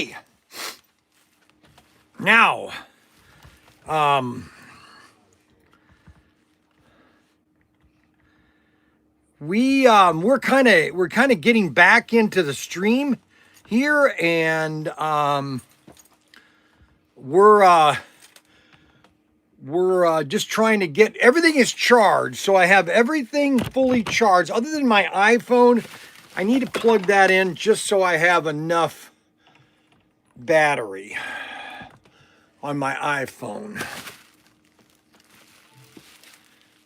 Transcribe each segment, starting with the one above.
Okay. Now, we're kind of getting back into the stream here, and we're just trying to get everything is charged. So I have everything fully charged other than my iPhone. I need to plug that in just so I have enough battery on my iPhone.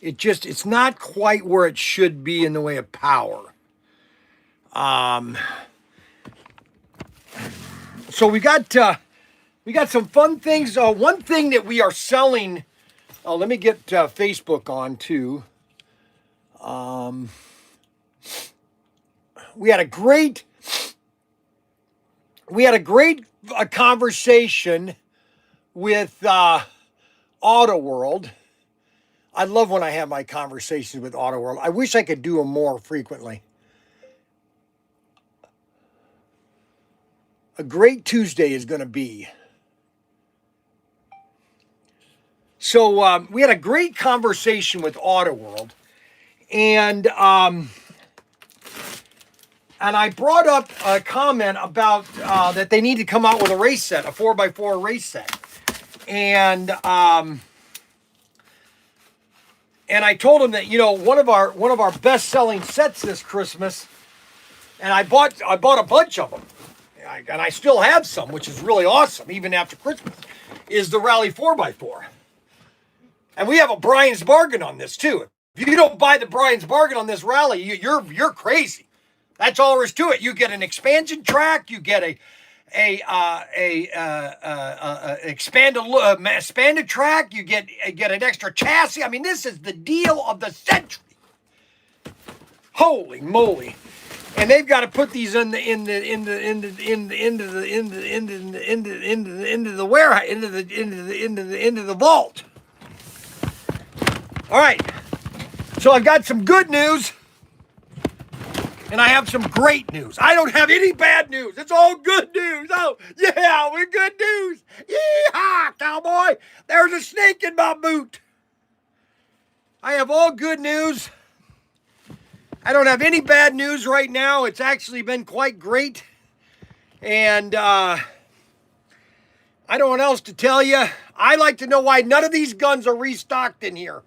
It's not quite where it should be in the way of power. So we got some fun things. One thing that we are selling. Let me get Facebook on too. We had a great conversation with Auto World. I love when I have my conversations with Auto World. I wish I could do them more frequently. A great Tuesday is going to be. So we had a great conversation with Auto World, and I brought up a comment about that they need to come out with a race set, a 4x4 race set, and I told them that, you know, one of our best-selling sets this Christmas, and I bought a bunch of them, and I still have some, which is really awesome, even after Christmas, is the Rally 4x4. And we have a Bryan's bargain on this too. If you don't buy the Bryan's bargain on this Rally, you're crazy. That's all there is to it. You get an expansion track, you get expanded track, you get an extra chassis. I mean, this is the deal of the century. Holy moly! And they've got to put these into the warehouse, into the vault. All right. So I've got some good news. And I have some great news. I don't have any bad news. It's all good news. Oh, yeah, we're good news. Yeehaw, cowboy. There's a snake in my boot. I have all good news. I don't have any bad news right now. It's actually been quite great. And I don't know what else to tell you. I like to know why none of these guns are restocked in here.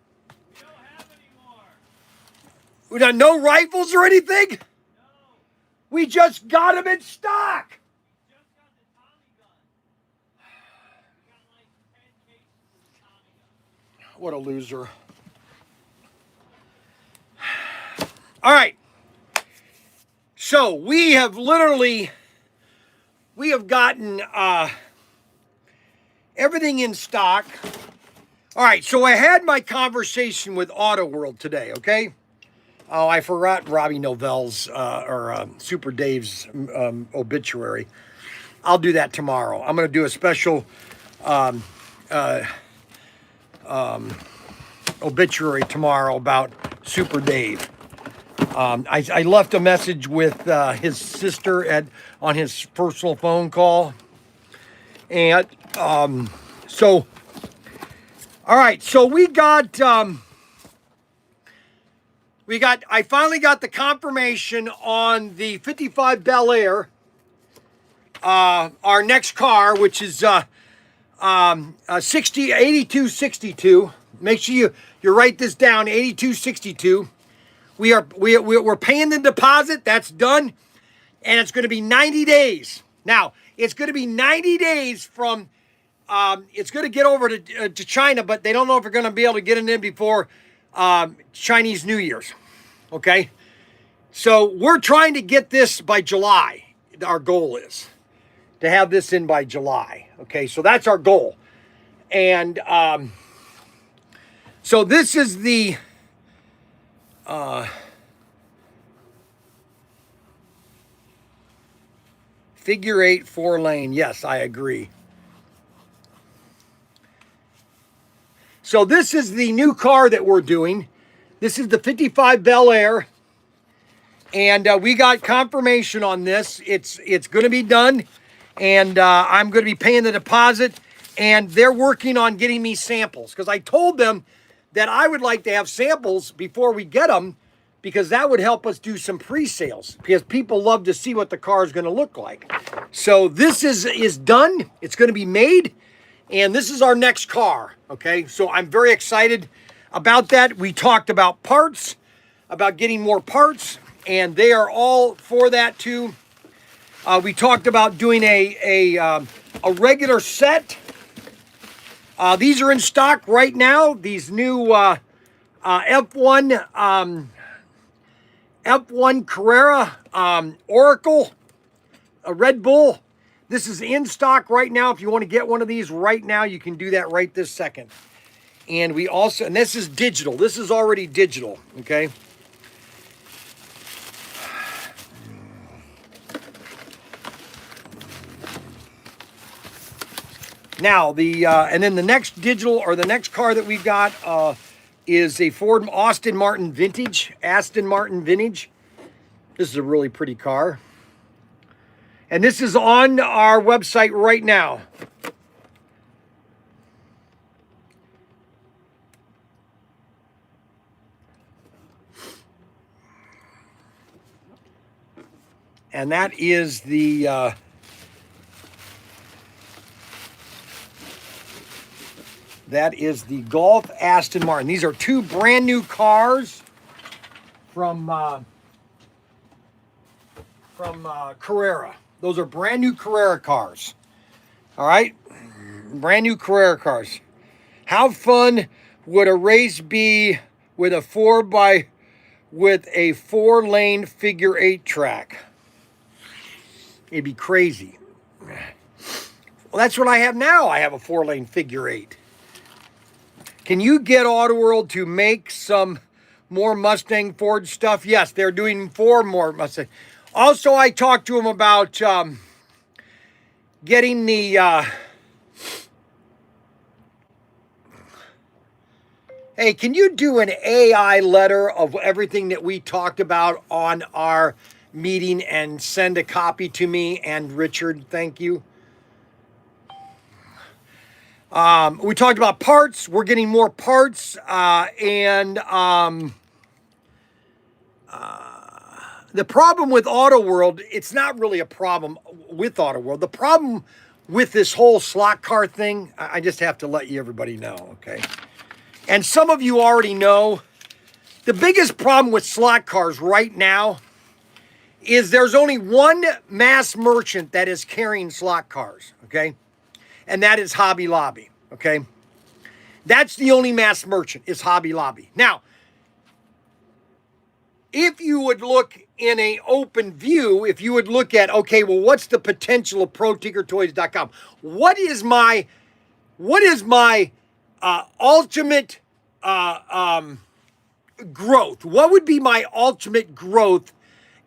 We don't have any more. We got no rifles or anything? We just got them in stock. We just got the Tommy gun. We got like 10 cases of the Tommy gun. What a loser. All right. So we have gotten everything in stock. All right. So I had my conversation with Auto World today. Okay. Oh, I forgot Robbie Novell's or Super Dave's obituary. I'll do that tomorrow. I'm going to do a special obituary tomorrow about Super Dave. I left a message with his sister on his personal phone call. And so, all right, so I finally got the confirmation on the 55 Bel Air, our next car, which is 8262. Make sure you write this down, 8262. We're paying the deposit. That's done, and it's going to be 90 days. Now it's going to be 90 days from. It's going to get over to China, but they don't know if they're going to be able to get it in before Chinese New Year's. Okay, so we're trying to get this by July. Our goal is to have this in by July. Okay, so that's our goal, and so this is the. Figure 8 4-lane. Yes, I agree. So this is the new car that we're doing. This is the 55 Bel Air. And we got confirmation on this. It's going to be done. and I'm going to be paying the deposit, and they're working on getting me samples because I told them that I would like to have samples before we get them because that would help us do some pre-sales because people love to see what the car is going to look like. So this is done. It's going to be made, and this is our next car, okay? So I'm very excited about that. We talked about parts, about getting more parts, and they are all for that too. We talked about doing a regular set. These are in stock right now. These new F1 Carrera Oracle, a Red Bull. This is in stock right now. If you want to get one of these right now, you can do that right this second. And we also, and this is digital. This is already digital, okay? Now, and then the next digital, or the next car that we've got is a Ford Aston Martin Vintage. This is a really pretty car. And this is on our website right now. And that is the Golf Aston Martin. These are two brand new cars from Carrera. Those are brand new Carrera cars. All right, brand new Carrera cars. How fun would a race be with a 4-lane figure 8 track? It'd be crazy. Well, that's what I have now. I have a 4-lane figure 8. Can you get Auto World to make some more Mustang Ford stuff? Yes, they're doing 4 more Mustang. Also, I talked to them about getting the... hey, can you do an AI letter of everything that we talked about on our meeting and send a copy to me and Richard? Thank you. We talked about parts. We're getting more parts, the problem with Auto World, it's not really a problem with Auto World. The problem with this whole slot car thing, I just have to let everybody know, okay? And some of you already know, the biggest problem with slot cars right now is there's only one mass merchant that is carrying slot cars, okay? And that is Hobby Lobby, okay? That's the only mass merchant, is Hobby Lobby. Now, if you would look in an open view, if you would look at, okay, well, what's the potential of Protinkertoys.com? What is my ultimate growth? What would be my ultimate growth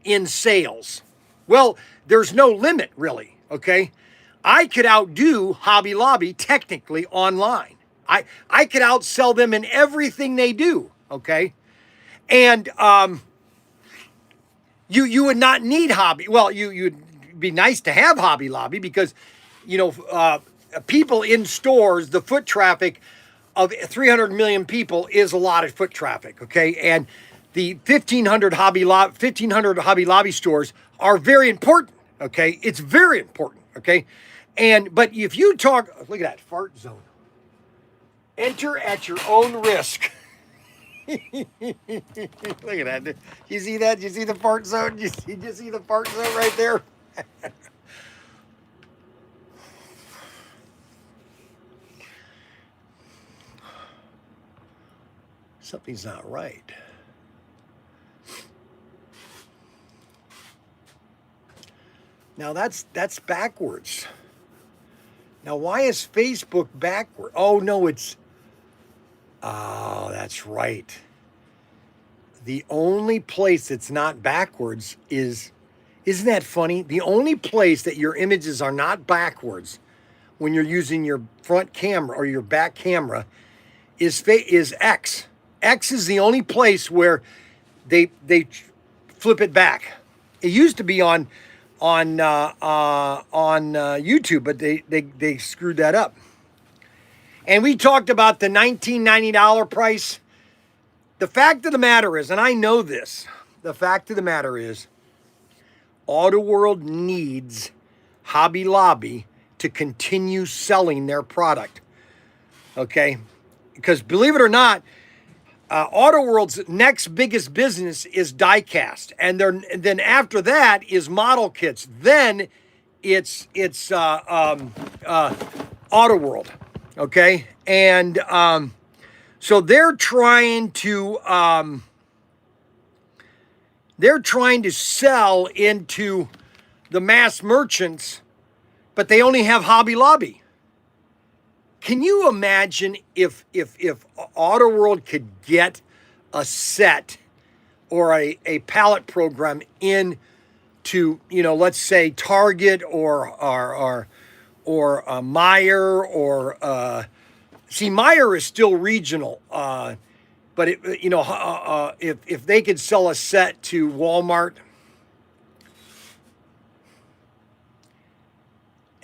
in sales? Well, there's no limit, really, okay? I could outdo Hobby Lobby technically online. I could outsell them in everything they do, okay? And you would not need Hobby. Well, you'd be nice to have Hobby Lobby because, you know, people in stores, the foot traffic of 300 million people is a lot of foot traffic, okay? And the 1,500 Hobby Lobby stores are very important, okay? It's very important, okay? But if you talk, look at that, fart zone. Enter at your own risk. Look at that. You see that? You see the fart zone? You see the fart zone right there? Something's not right. Now that's backwards. Now why is Facebook backward? Oh no, oh, that's right. The only place that's not backwards isn't that funny? The only place that your images are not backwards when you're using your front camera or your back camera is X. X is the only place where they flip it back. It used to be on on YouTube, but they screwed that up. And we talked about the $19.90 price. The fact of the matter is, and I know this, the fact of the matter is, Auto World needs Hobby Lobby to continue selling their product. Okay? Because believe it or not, Auto World's next biggest business is diecast, and then after that is model kits. Then it's Auto World, okay, and so they're trying to sell into the mass merchants, but they only have Hobby Lobby. Can you imagine if Auto World could get a set or a pallet program into, let's say Target or Meijer or see, Meijer is still regional, but if they could sell a set to Walmart.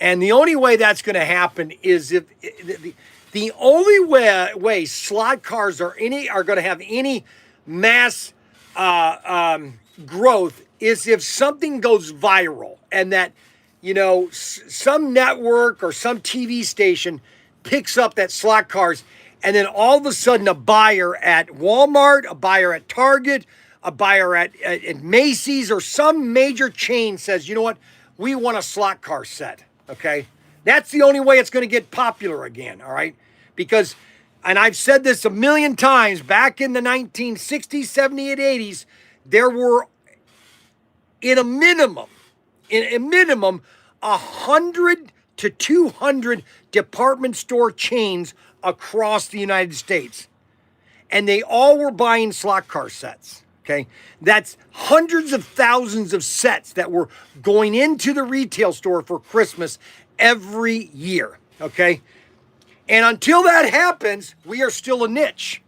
And the only way that's going to happen is if the only way slot cars are going to have any mass growth is if something goes viral, and that some network or some TV station picks up that slot cars, and then all of a sudden a buyer at Walmart, a buyer at Target, a buyer at Macy's or some major chain says, you know what, we want a slot car set. Okay, that's the only way it's going to get popular again, all right? Because, and I've said this a million times, back in the 1960s, 70s, and 80s, there were, in a minimum, 100 to 200 department store chains across the United States. And they all were buying slot car sets. Okay, that's hundreds of thousands of sets that were going into the retail store for Christmas every year. Okay, and until that happens, we are still a niche.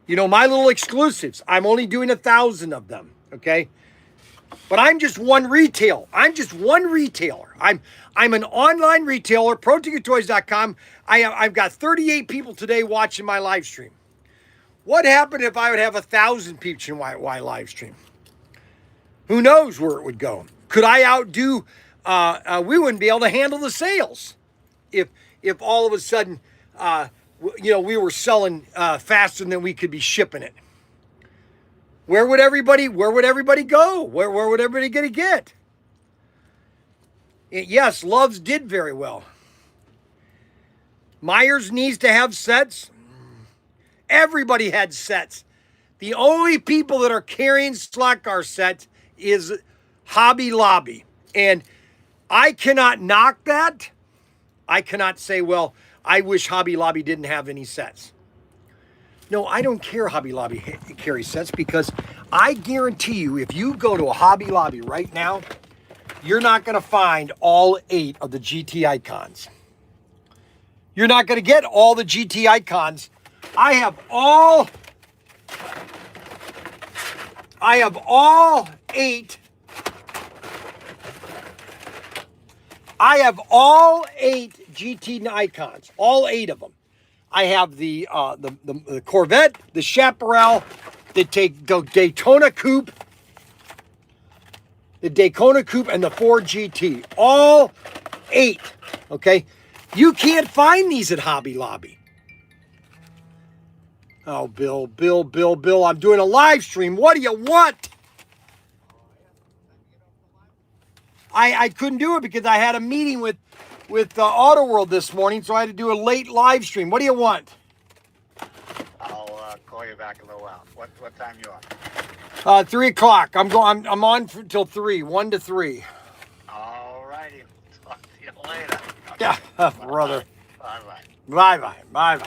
My little exclusives, I'm only doing 1,000 of them. Okay, but I'm just one retailer. I'm an online retailer, Protinkertoys.com. I've got 38 people today watching my live stream. What happened if I would have 1,000 people in my live stream? Who knows where it would go? Could I outdo? We wouldn't be able to handle the sales if all of a sudden, we were selling faster than we could be shipping it. Where would everybody go? Where would everybody get? Yes, Love's did very well. Myers needs to have sets. Everybody had sets. The only people that are carrying slot car sets is Hobby Lobby. And I cannot knock that. I cannot say, well, I wish Hobby Lobby didn't have any sets. No, I don't care Hobby Lobby carries sets, because I guarantee you, if you go to a Hobby Lobby right now, you're not going to find all 8 of the GT icons. You're not going to get all the GT icons. I have all 8. I have all 8 GT icons, all 8 of them. I have the Corvette, the Chaparral, the Daytona Coupe, and the Ford GT. All 8. Okay, you can't find these at Hobby Lobby. Oh, Bill, I'm doing a live stream. What do you want? I couldn't do it because I had a meeting with Auto World this morning, so I had to do a late live stream. What do you want? I'll call you back in a little while. What time you on? 3 o'clock. I'm on till 3, 1 to 3. All righty. Talk to you later. Yeah, brother. Bye-bye. Bye.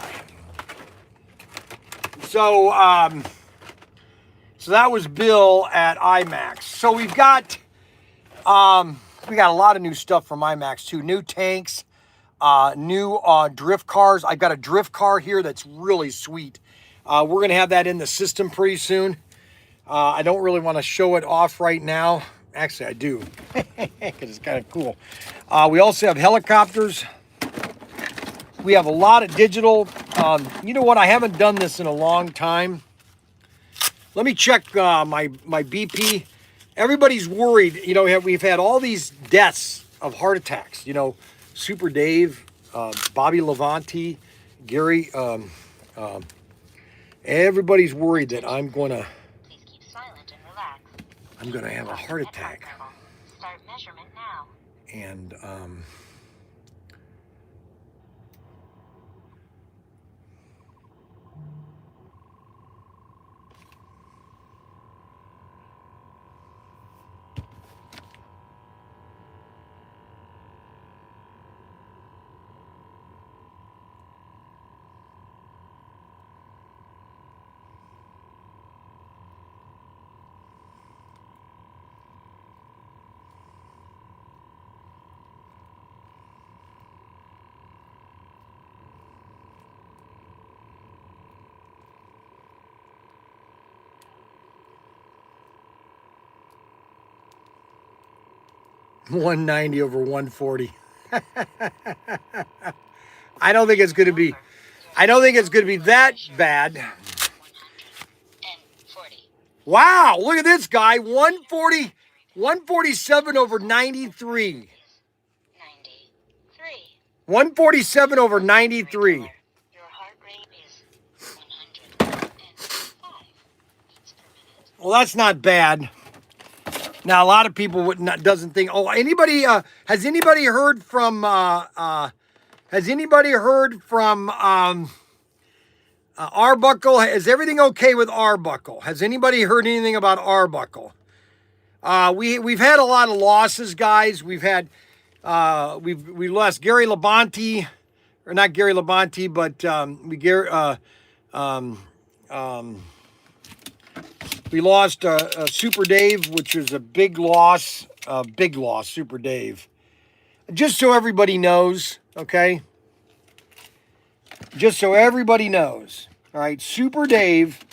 So that was Bill at IMAX. So we got a lot of new stuff from IMAX too. New tanks, new drift cars. I've got a drift car here that's really sweet. We're going to have that in the system pretty soon. I don't really want to show it off right now. Actually, I do, because it's kind of cool. We also have helicopters. We have a lot of digital. You know what? I haven't done this in a long time. Let me check my BP. Everybody's worried. You know, we've had all these deaths of heart attacks. You know, Super Dave, Bobby Levanti, Gary. Everybody's worried that I'm gonna have a heart attack. Start measurement now. And 190 over 140. I don't think it's going to be. I don't think it's going to be that bad. 140. Wow, look at this guy. 140, 147 over 93. 93. 147 over 93. Your heart rate is 105 beats per minute. Well, that's not bad. Now, a lot of people doesn't think. Oh, anybody? Has anybody heard from? Has anybody heard from Arbuckle? Is everything okay with Arbuckle? Has anybody heard anything about Arbuckle? We've had a lot of losses, guys. We've had we lost Gary Labonte, or not Gary Labonte, but we lost Super Dave, which was a big loss. Super Dave. Just so everybody knows, okay? Just so everybody knows. All right, Super Dave.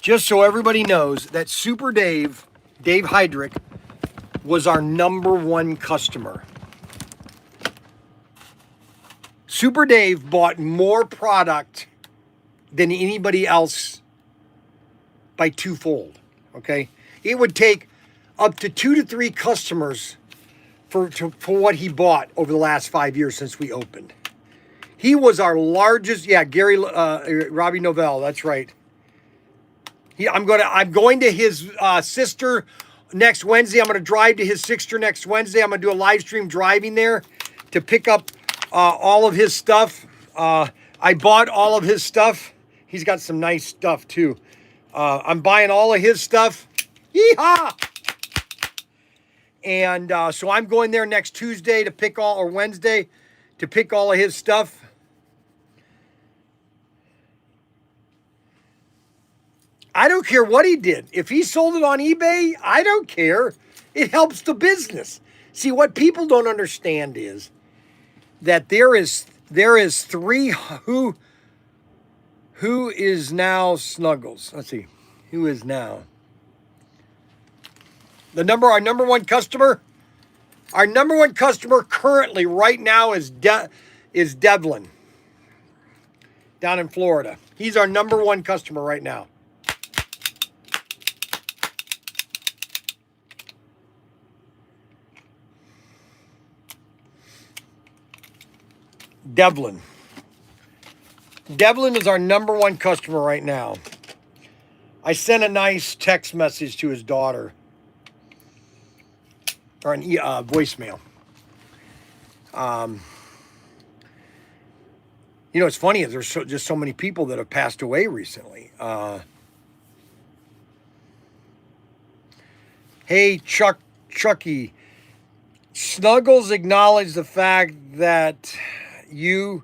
Just so everybody knows that Super Dave Heydrich, was our #1 customer. Super Dave bought more product than anybody else by twofold, okay? It would take up to 2 to 3 customers for what he bought over the last 5 years since we opened. He was our largest, Robbie Novell, that's right. I'm going to his sister next Wednesday. I'm going to drive to his sister next Wednesday. I'm going to do a live stream driving there to pick up all of his stuff. I bought all of his stuff. He's got some nice stuff too. I'm buying all of his stuff. Yeehaw! And so I'm going there next Tuesday to pick or Wednesday to pick all of his stuff. I don't care what he did. If he sold it on eBay, I don't care. It helps the business. See, what people don't understand is that there is 3 who is now Snuggles. Let's see. Who is now? Our #1 customer? Our #1 customer currently right now is Devlin down in Florida. He's our #1 customer right now. Devlin. Devlin is our #1 customer right now. I sent a nice text message to his daughter, or an voicemail. You know, it's funny is there's just so many people that have passed away recently. Hey, Chucky. Snuggles acknowledged the fact that you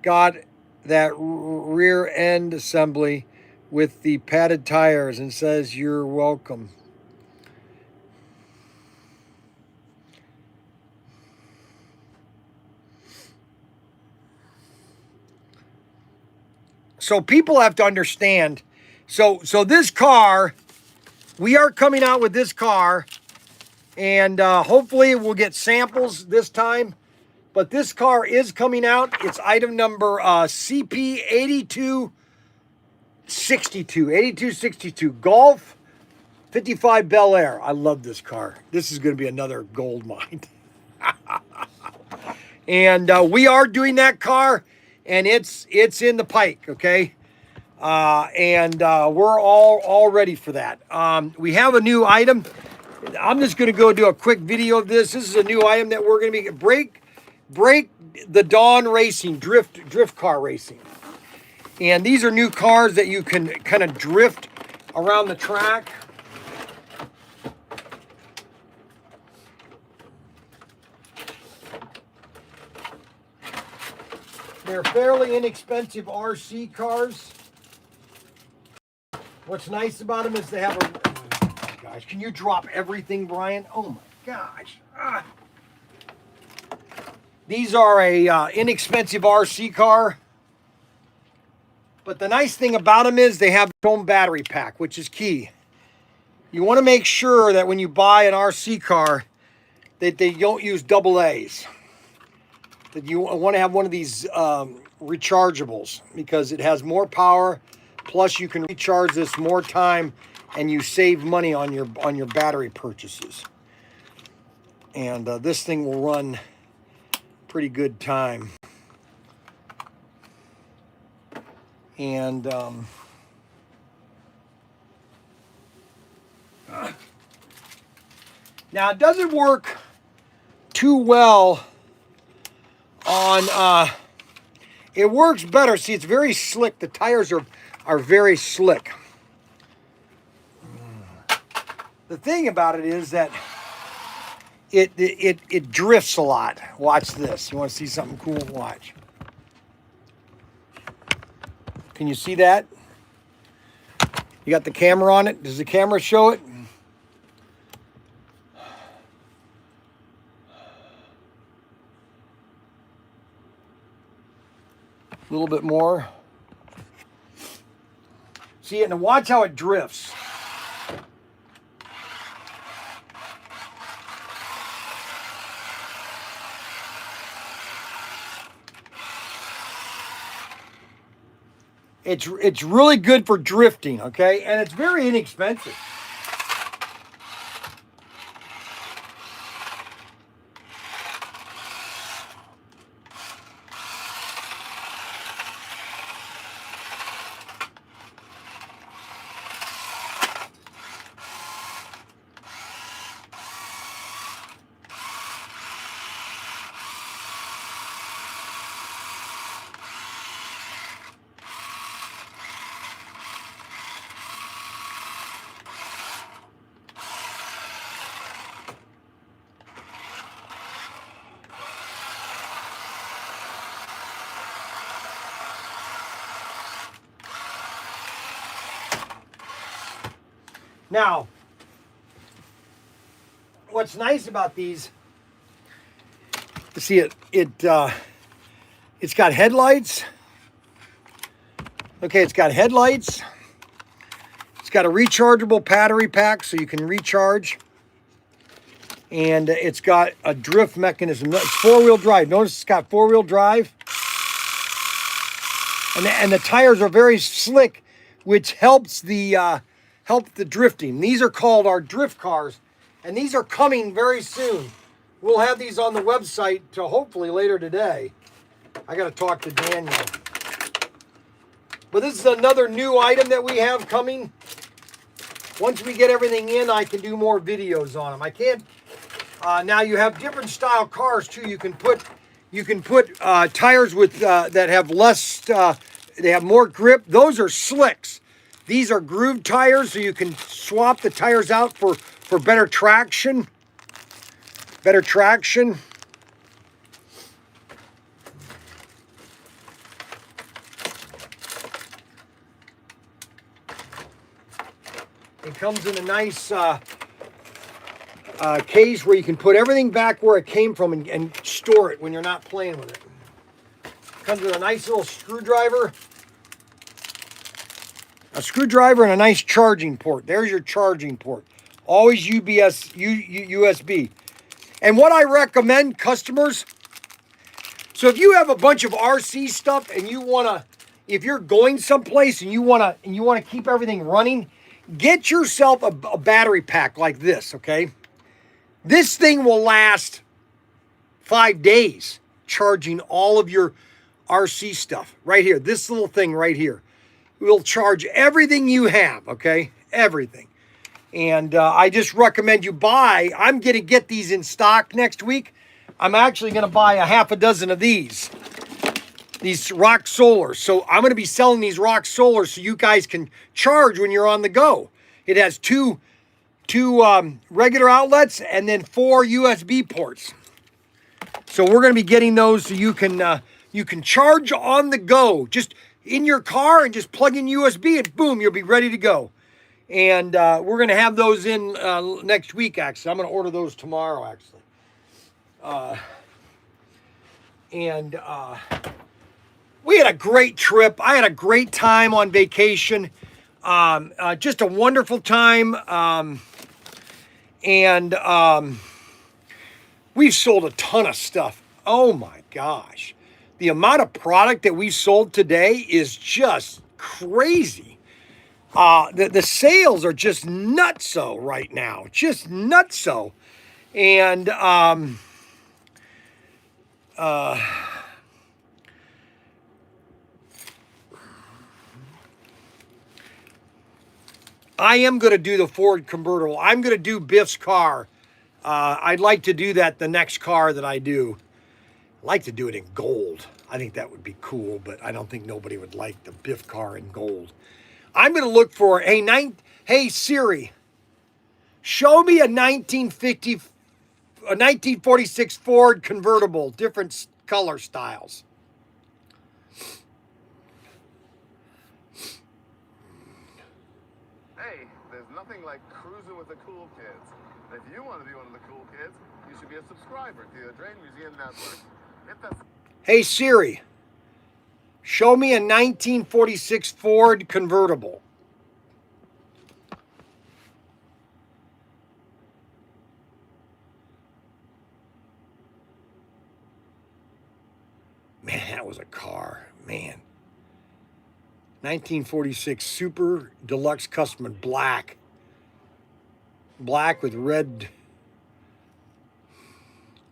got that rear end assembly with the padded tires and says you're welcome. So people have to understand. So this car, we are coming out with this car, and hopefully we'll get samples this time. But this car is coming out. It's item number CP8262 Golf 55 Bel Air. I love this car. This is going to be another gold mine. And we are doing that car, and it's in the pike, okay? We're all ready for that. We have a new item. I'm just going to go do a quick video of this. This is a new item that we're going to be break the Dawn Racing drift car racing. And these are new cars that you can kind of drift around the track. They're fairly inexpensive RC cars. What's nice about them is they have a... Oh my gosh, can you drop everything, Brian? Oh my gosh. These are a inexpensive RC car. But the nice thing about them is they have their own battery pack, which is key. You want to make sure that when you buy an RC car that they don't use AA's. That you want to have one of these rechargeables, because it has more power, plus you can recharge this more time, and you save money on your battery purchases. And this thing will run pretty good time. And now it doesn't work too well on it works better. See, it's very slick. The tires are very slick. The thing about it is that it drifts a lot. Watch this. You want to see something cool? Watch. Can you see that? You got the camera on it? Does the camera show it? A little bit more. See it, and watch how it drifts. It's really good for drifting, okay? And it's very inexpensive. Now, what's nice about these, you see it's got headlights. Okay, it's got headlights. It's got a rechargeable battery pack so you can recharge. And it's got a drift mechanism. It's four-wheel drive. Notice it's got four-wheel drive. And the tires are very slick, which helps the drifting. These are called our drift cars, and these are coming very soon. We'll have these on the website to hopefully later today. I got to talk to Daniel. But this is another new item that we have coming. Once we get everything in, I can do more videos on them. I can't. Now you have different style cars too. You can put tires with that have less. They have more grip. Those are slicks. These are grooved tires, so you can swap the tires out for better traction. Better traction. It comes in a nice case where you can put everything back where it came from and store it when you're not playing with it. Comes with a nice little screwdriver. A screwdriver and a nice charging port. There's your charging port. Always USB. And what I recommend customers, so if you have a bunch of RC stuff and you wanna, if you're going someplace and you wanna keep everything running, get yourself a battery pack like this, okay? This thing will last 5 days charging all of your RC stuff right here. This little thing right here will charge everything you have, okay? Everything. And I just recommend you buy. I'm going to get these in stock next week. I'm actually going to buy a half a dozen of these Rock Solars. So I'm going to be selling these Rock Solars so you guys can charge when you're on the go. It has two regular outlets and then 4 USB ports. So we're going to be getting those so you can charge on the go, just in your car and just plug in USB and boom, you'll be ready to go. And we're going to have those in next week, actually. I'm going to order those tomorrow, actually. We had a great trip. I had a great time on vacation. Just a wonderful time. We've sold a ton of stuff. Oh my gosh. The amount of product that we've sold today is just crazy. The sales are just nutso right now. Just nutso. And I am going to do the Ford convertible. I'm going to do Biff's car. I'd like to do that the next car that I do. I'd like to do it in gold. I think that would be cool, but I don't think nobody would like the Biff car in gold. I'm going to look for, hey Siri, show me a 1946 Ford convertible, different color styles. Hey, there's nothing like cruising with the cool kids. If you want to be one of the cool kids, you should be a subscriber to the Drain Museum Network. Hit that. Hey Siri, show me a 1946 Ford convertible. Man, that was a car, man. 1946 Super Deluxe Custom black. Black with red.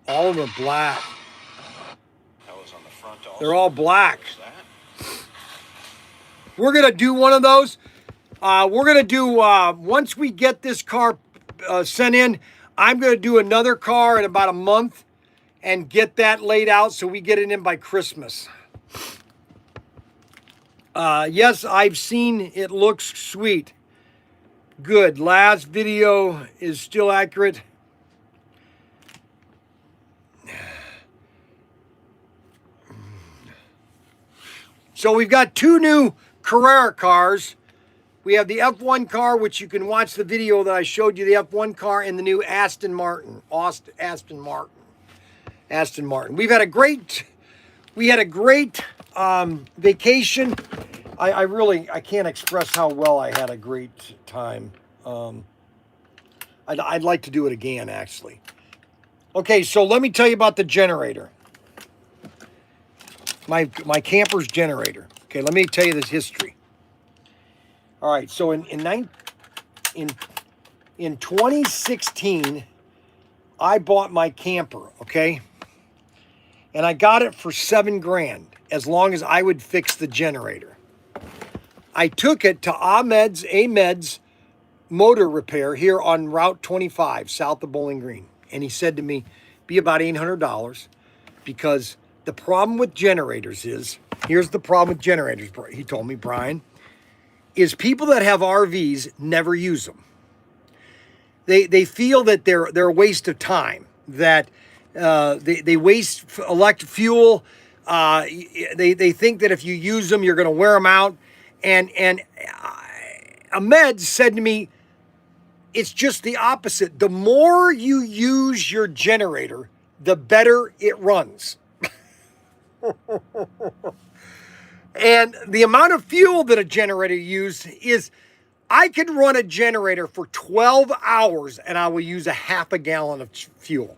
All of them are black. They're all black. We're going to do one of those. We're going to do, once we get this car sent in, I'm going to do another car in about a month and get that laid out so we get it in by Christmas. Yes, I've seen it. Looks sweet. Good. Last video is still accurate. So we've got 2 new Carrera cars. We have the F1 car, which you can watch the video that I showed you, the F1 car, and the new Aston Martin. Aston Martin. We had a great vacation. I can't express how well I had a great time. I'd like to do it again, actually. Okay, so let me tell you about the generator. My camper's generator. Okay, let me tell you this history. All right, so in 2016, I bought my camper, okay? And I got it for $7,000 as long as I would fix the generator. I took it to Ahmed's motor repair here on Route 25, south of Bowling Green. And he said to me, be about $800 because the problem with generators is, here's the problem with generators, he told me, Bryan, is people that have RVs never use them. They feel that they're a waste of time, that they waste electric fuel. They think that if you use them, you're going to wear them out. And Ahmed said to me, it's just the opposite. The more you use your generator, the better it runs. And the amount of fuel that a generator uses is, I could run a generator for 12 hours and I will use a half a gallon of fuel.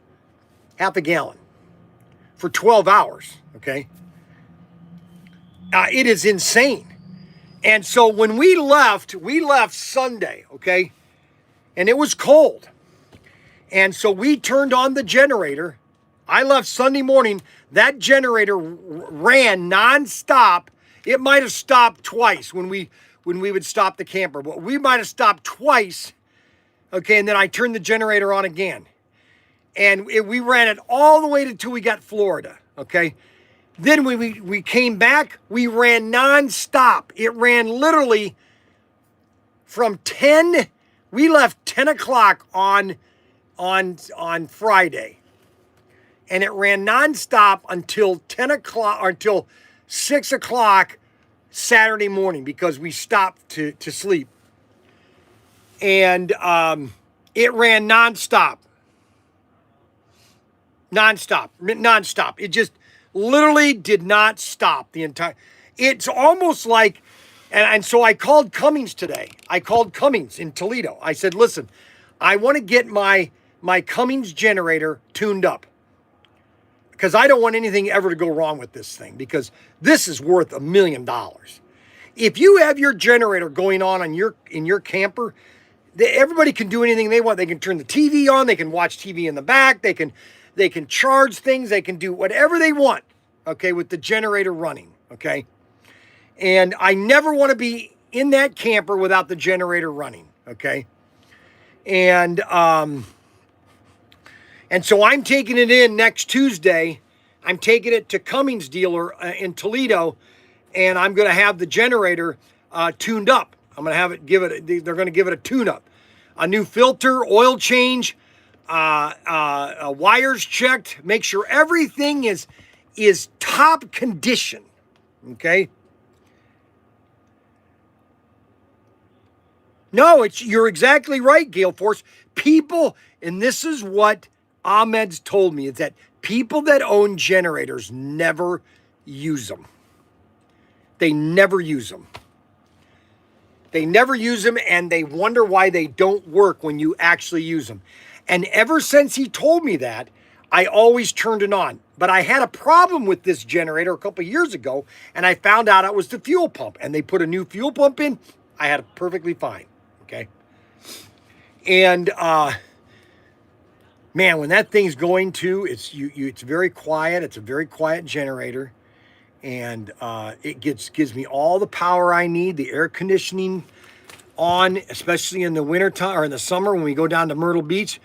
Half a gallon for 12 hours, okay? It is insane. And so when we left Sunday, okay? And it was cold. And so we turned on the generator. I left Sunday morning. That generator ran nonstop. It might have stopped twice when we would stop the camper, but we might have stopped twice. Okay, and then I turned the generator on again. And we ran it all the way until we got Florida, okay? Then when we came back, we ran nonstop. It ran literally from 10, we left 10 o'clock on Friday. And it ran nonstop until 10 o'clock, or until 6 o'clock Saturday morning, because we stopped to sleep. And it ran nonstop. Nonstop. It just literally did not stop the entire, it's almost like, and so I called Cummins today. I called Cummins in Toledo. I said, listen, I want to get my Cummins generator tuned up, because I don't want anything ever to go wrong with this thing, because this is worth $1 million. If you have your generator going on in your camper, everybody can do anything they want. They can turn the TV on. They can watch TV in the back. They can charge things. They can do whatever they want, okay, with the generator running, okay? And I never want to be in that camper without the generator running, okay? And so I'm taking it in next Tuesday. I'm taking it to Cummins dealer in Toledo, and I'm going to have the generator tuned up. I'm going to have it they're going to give it a tune-up. A new filter, oil change, wires checked, make sure everything is top condition, okay? No, you're exactly right, Gale Force. People, and this is what Ahmed's told me, is that people that own generators never use them. They never use them. They never use them, and they wonder why they don't work when you actually use them. And ever since he told me that, I always turned it on. But I had a problem with this generator a couple of years ago, and I found out it was the fuel pump. And they put a new fuel pump in. I had it perfectly fine, okay? And, man, when that thing's going to, it's very quiet. It's a very quiet generator. And it gives me all the power I need, the air conditioning on, especially in the wintertime or in the summer when we go down to Myrtle Beach.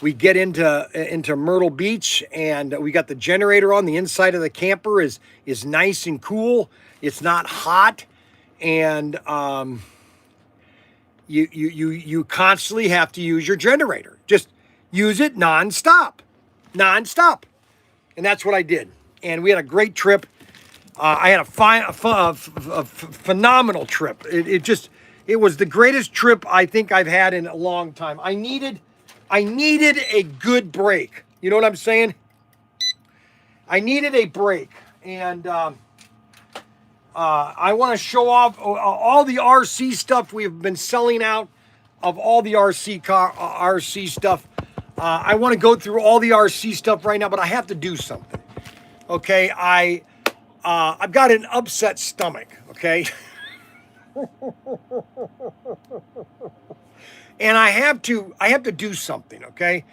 We get into Myrtle Beach, and we got the generator on. The inside of the camper is nice and cool. It's not hot, and you constantly have to use your generator. Just use it nonstop, and that's what I did. And we had a great trip. I had a phenomenal trip. It was the greatest trip I think I've had in a long time. I needed a good break. You know what I'm saying? I needed a break, and I want to show off all the RC stuff we've been selling out of all the RC stuff. I want to go through all the RC stuff right now, but I have to do something. Okay, I've got an upset stomach, okay? And I have to do something, okay?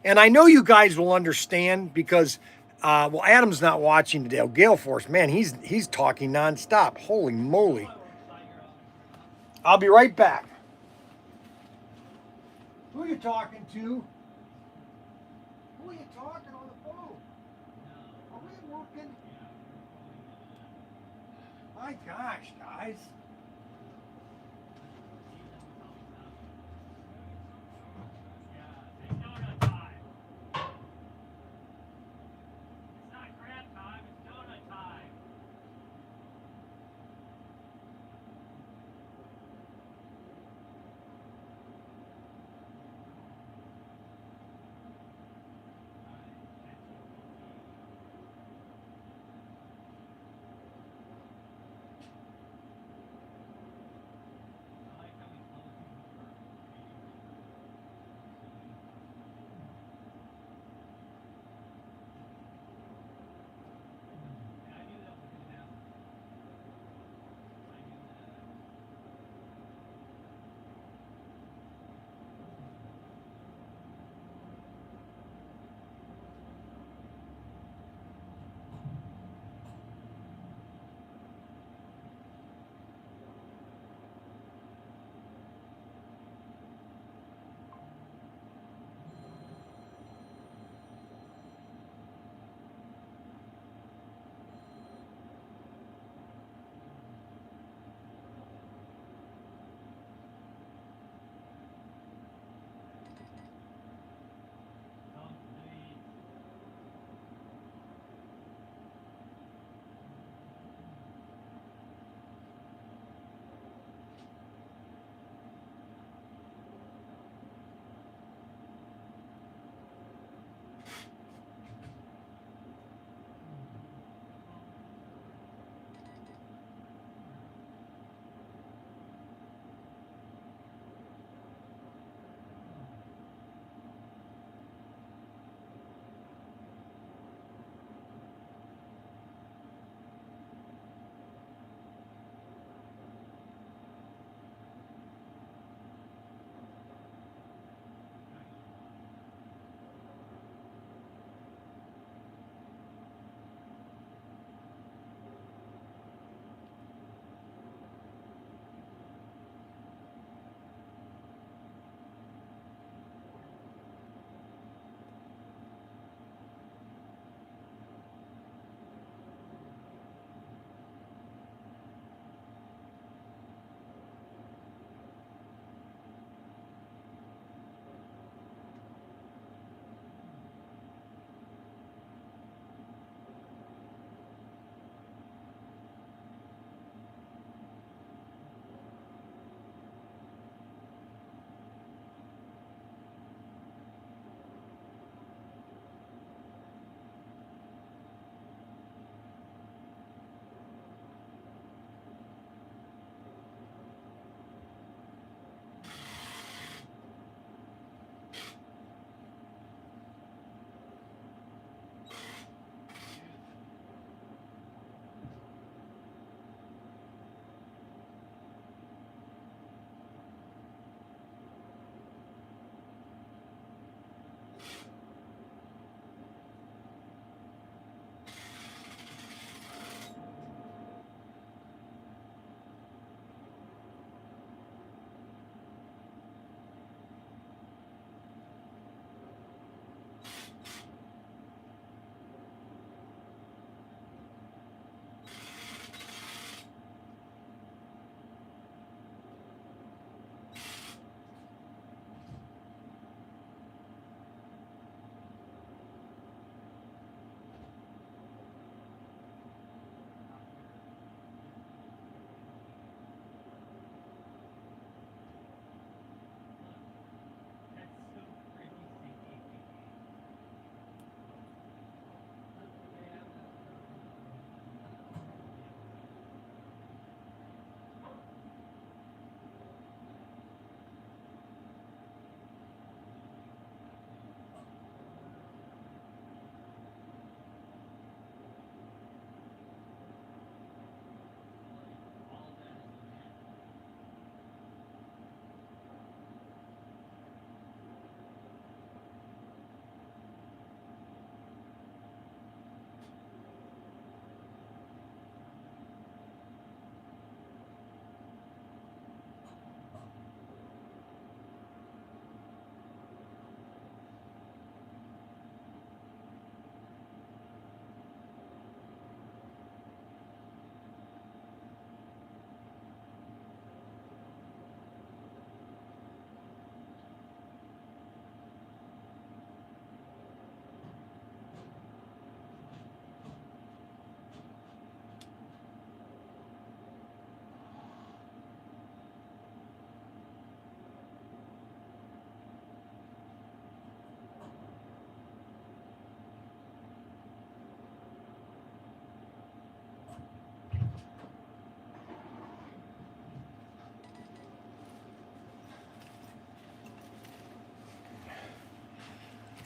And I know you guys will understand because, well, Adam's not watching today. Gale Force, man, he's talking nonstop. Holy moly. I'll be right back. Who are you talking to? Who are you talking on the phone? Are we working? My gosh, guys. It's donut time. It's not crab time, it's donut time.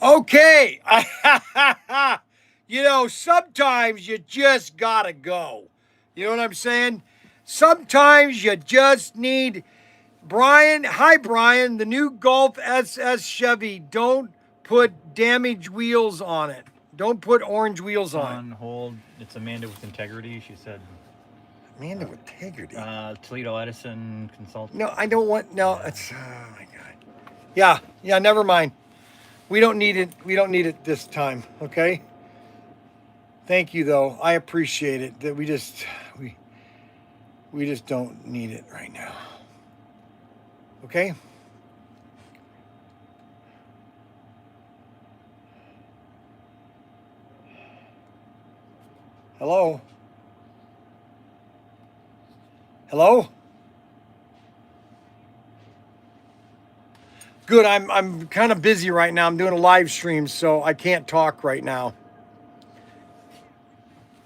Okay. You know, sometimes you just gotta go. You know what I'm saying? Sometimes you just need Bryan. Hi, Bryan. The new Golf SS Chevy. Don't put damaged wheels on it. Don't put orange wheels on On hold. It's Amanda with Integrity. She said, it. Amanda with integrity. Toledo Edison consultant. No, I don't want. No, it's. Oh my god. Yeah, yeah. Never mind. We don't need it. We don't need it this time. Okay. Thank you, though. I appreciate it. That we just don't need it right now. Okay. Hello. Hello. Good. I'm kind of busy right now. I'm doing a live stream, so I can't talk right now.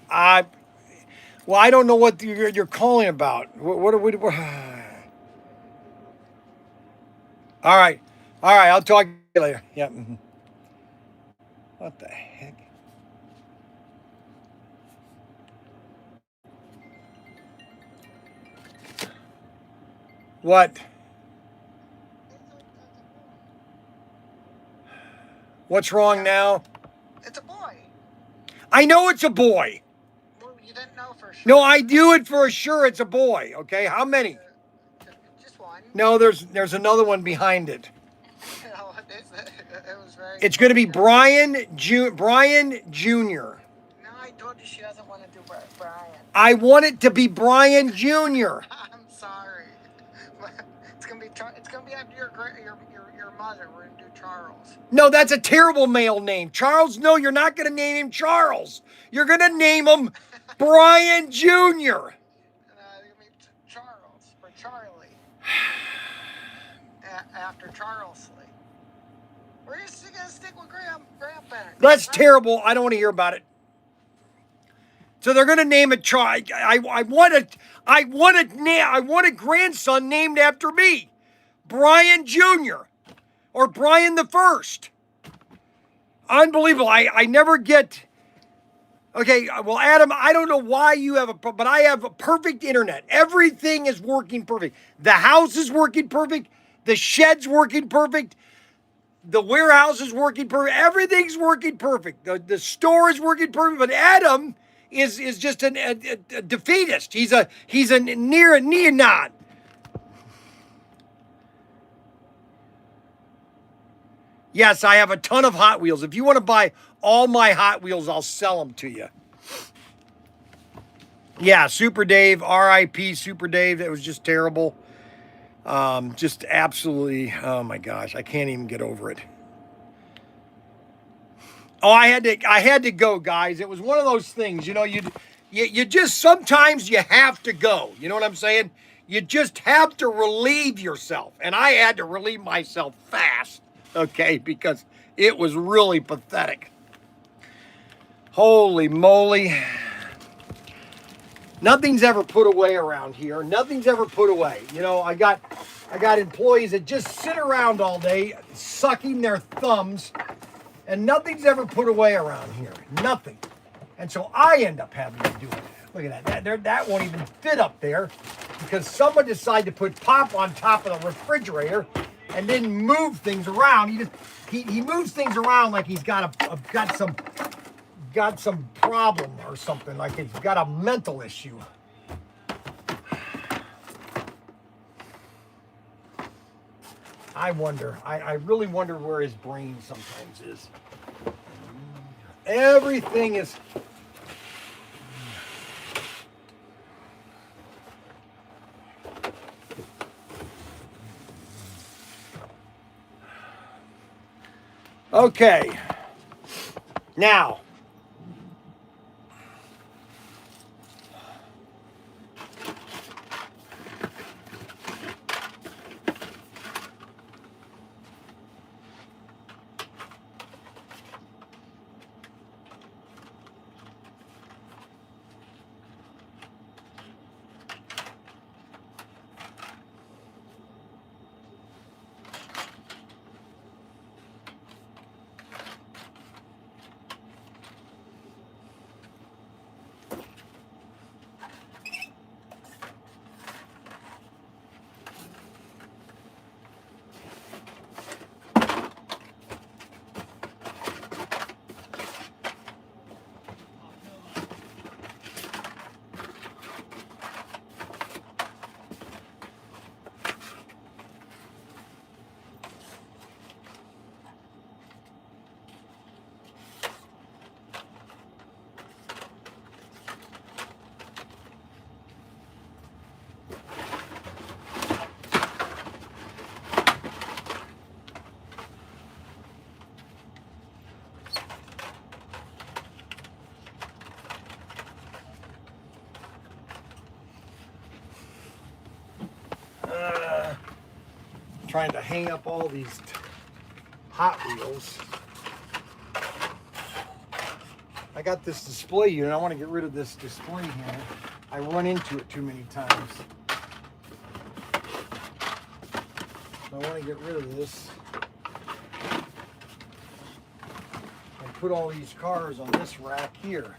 Well, I don't know what you're calling about. What are we? All right. All right. I'll talk to you later. Yep. Mhm. What the heck? What? What's wrong now? It's a boy. I know it's a boy. Well, you didn't know for sure. No, I do it for sure. It's a boy. Okay. How many? Just one. No, there's another one behind it. No, it was very. It's going to be Bryan Jr. No, I told you she doesn't want to do Bryan. I want it to be Bryan Jr. I'm sorry. It's gonna be after your mother. We're gonna do Charles. No, that's a terrible male name. Charles, no, you're not going to name him Charles. You're going to name him Bryan Jr. Gonna be Charles or Charlie. After Charles Lee. We're just gonna stick with Grandpa. That's terrible. I don't want to hear about it. So they're going to name it Charles. I want a grandson named after me, Bryan Jr. or Bryan the First. Unbelievable. I never get. Okay, well, Adam, I don't know why you have but I have a perfect internet. Everything is working perfect. The house is working perfect. The shed's working perfect. The warehouse is working perfect. Everything's working perfect. The store is working perfect. But Adam is just a defeatist. He's a neon. Yes, I have a ton of Hot Wheels. If you want to buy all my Hot Wheels, I'll sell them to you. Yeah, Super Dave, R.I.P. Super Dave. That was just terrible. Just absolutely, oh my gosh, I can't even get over it. Oh, I had to go, guys. It was one of those things, you know, you just, sometimes you have to go. You know what I'm saying? You just have to relieve yourself. And I had to relieve myself fast, okay, because it was really pathetic. Holy moly. Nothing's ever put away around here. Nothing's ever put away. You know, I got employees that just sit around all day sucking their thumbs, and nothing's ever put away around here. Nothing. And so I end up having to do it. Look at that. That won't even fit up there because someone decided to put pop on top of the refrigerator and then move things around. He moves things around like he's got some problem or something, like he's got a mental issue. I wonder. I really wonder where his brain sometimes is. Everything is. Okay. Now. trying to hang up all these Hot Wheels. I got this display unit. I want to get rid of this display here. I run into it too many times. I want to get rid of this and put all these cars on this rack here,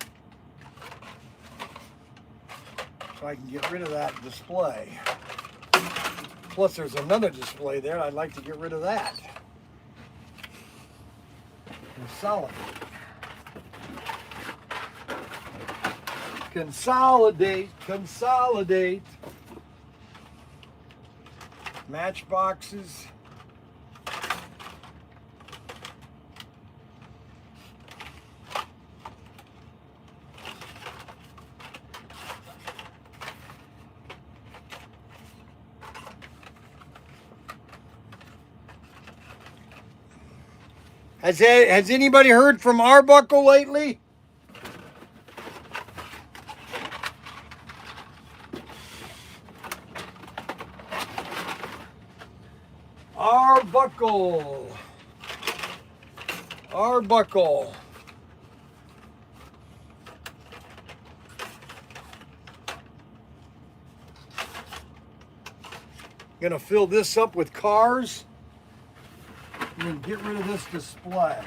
so I can get rid of that display. Plus there's another display there. I'd like to get rid of that. Consolidate. Consolidate, consolidate. Matchboxes. Has anybody heard from Arbuckle lately? Arbuckle. Arbuckle. Gonna fill this up with cars and then get rid of this display.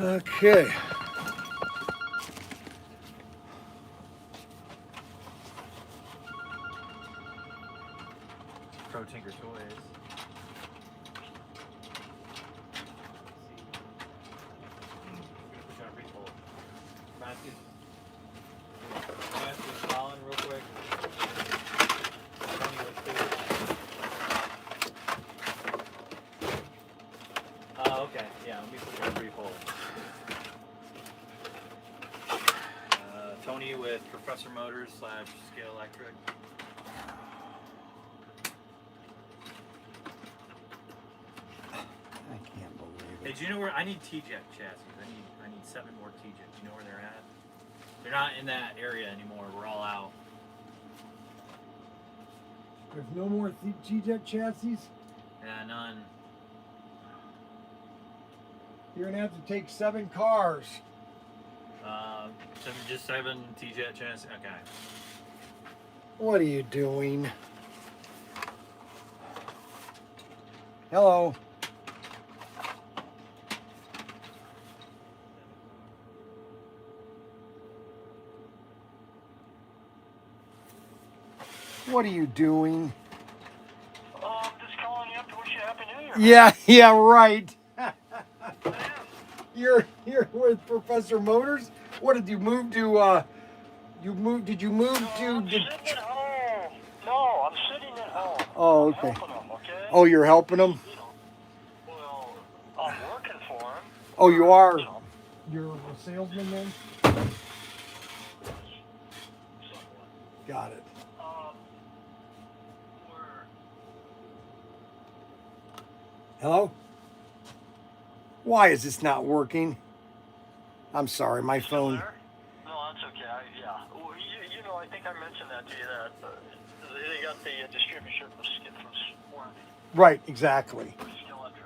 Okay. Protinkertoys. Matthew's calling real quick. Tell me what's good. Okay. Yeah, let me put you on brief hold. Tony with Professor Motors / Scale Electric. I can't believe Hey, it. do you know where I need T-Jet chassis? I need 7 more T-Jet. Do you know where they're at? They're not in that area anymore. We're all out. There's no more G-Jet chassis? Yeah, none. You're gonna have to take 7 cars. Just 7 T-Jet chassis. Okay. What are you doing? Hello. What are you doing? Just calling you up to wish you a Happy New Year. Yeah, right. You're with Professor Motors? What did you move to did you move I'm to sitting at home. No, I'm sitting at home. Oh, I'm okay. helping them, okay? Oh, you're helping them? You know, well, I'm working for them. Oh, you are? You know, You're a salesman then? somewhat. Got it. We're Hello? Why is this not working? I'm sorry, my phone. There? No, that's okay. Well, you know, I think I mentioned that to you that they got the distributor from Swarm Right, exactly. Skeleton.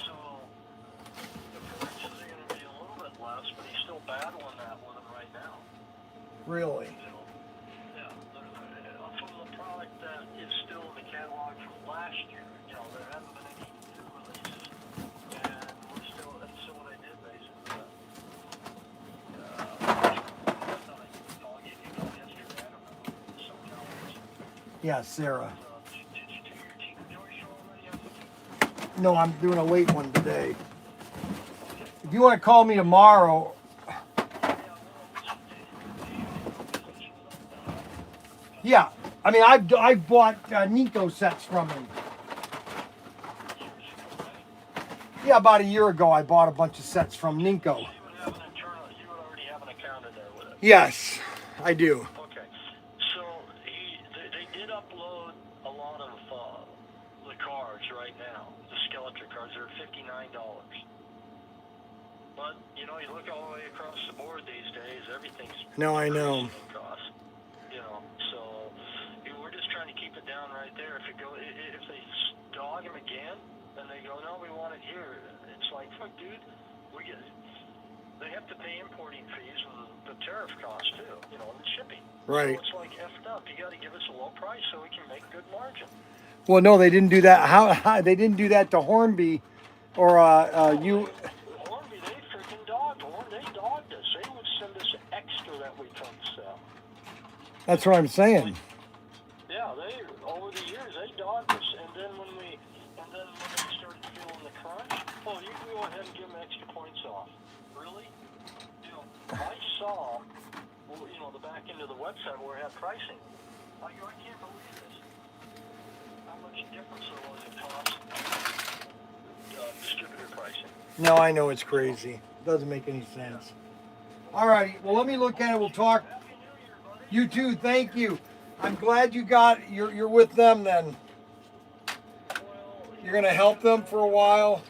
So the prices are going to be a little bit less, but he's still battling that with him right now. Really? Yeah, from the product that is still in the catalog from last year. You know, there haven't been any new releases, and we're still. That's still what I did basically. Yeah, Sarah. Did you do your Tinkertoy show already? No, I'm doing a late one today. If you want to call me tomorrow, yeah. I mean, I've bought Nico sets from him. Yeah, about a year ago, I bought a bunch of sets from Ninko. You would already have an account in there with it. Yes, I do. Okay. So they did upload a lot of the cards right now. The skeleton cards are $59. But you know, you look all the way across the board these days, everything's No, I know. increasing in cost. You know, so we're just trying to keep it down right there. If they dog him again, then they go, no, we want it here. It's like, fuck, dude, they have to pay importing fees with the tariff cost too, you know, and shipping. Right. So it's like effed up. You got to give us a low price so we can make good margin. Well, no, they didn't do that. How they didn't do that to Hornby, or you. Hornby, they freaking dogged. They dogged us. They would send us extra that we couldn't sell. That's what I'm saying. Yeah, over the years they dogged us, and then when they started feeling the crunch, oh, you can go ahead and give them extra points off. Really? You know, I saw, you know, the back end of the website where it had pricing. I go, I can't believe this. How much difference there was in cost, distributor pricing. No, I know it's crazy. Doesn't make any sense. All right. Well, let me look at it. We'll talk. Happy New Year, buddy. You too. Thank you. I'm glad you're with them then. Well, You're gonna help them for a while.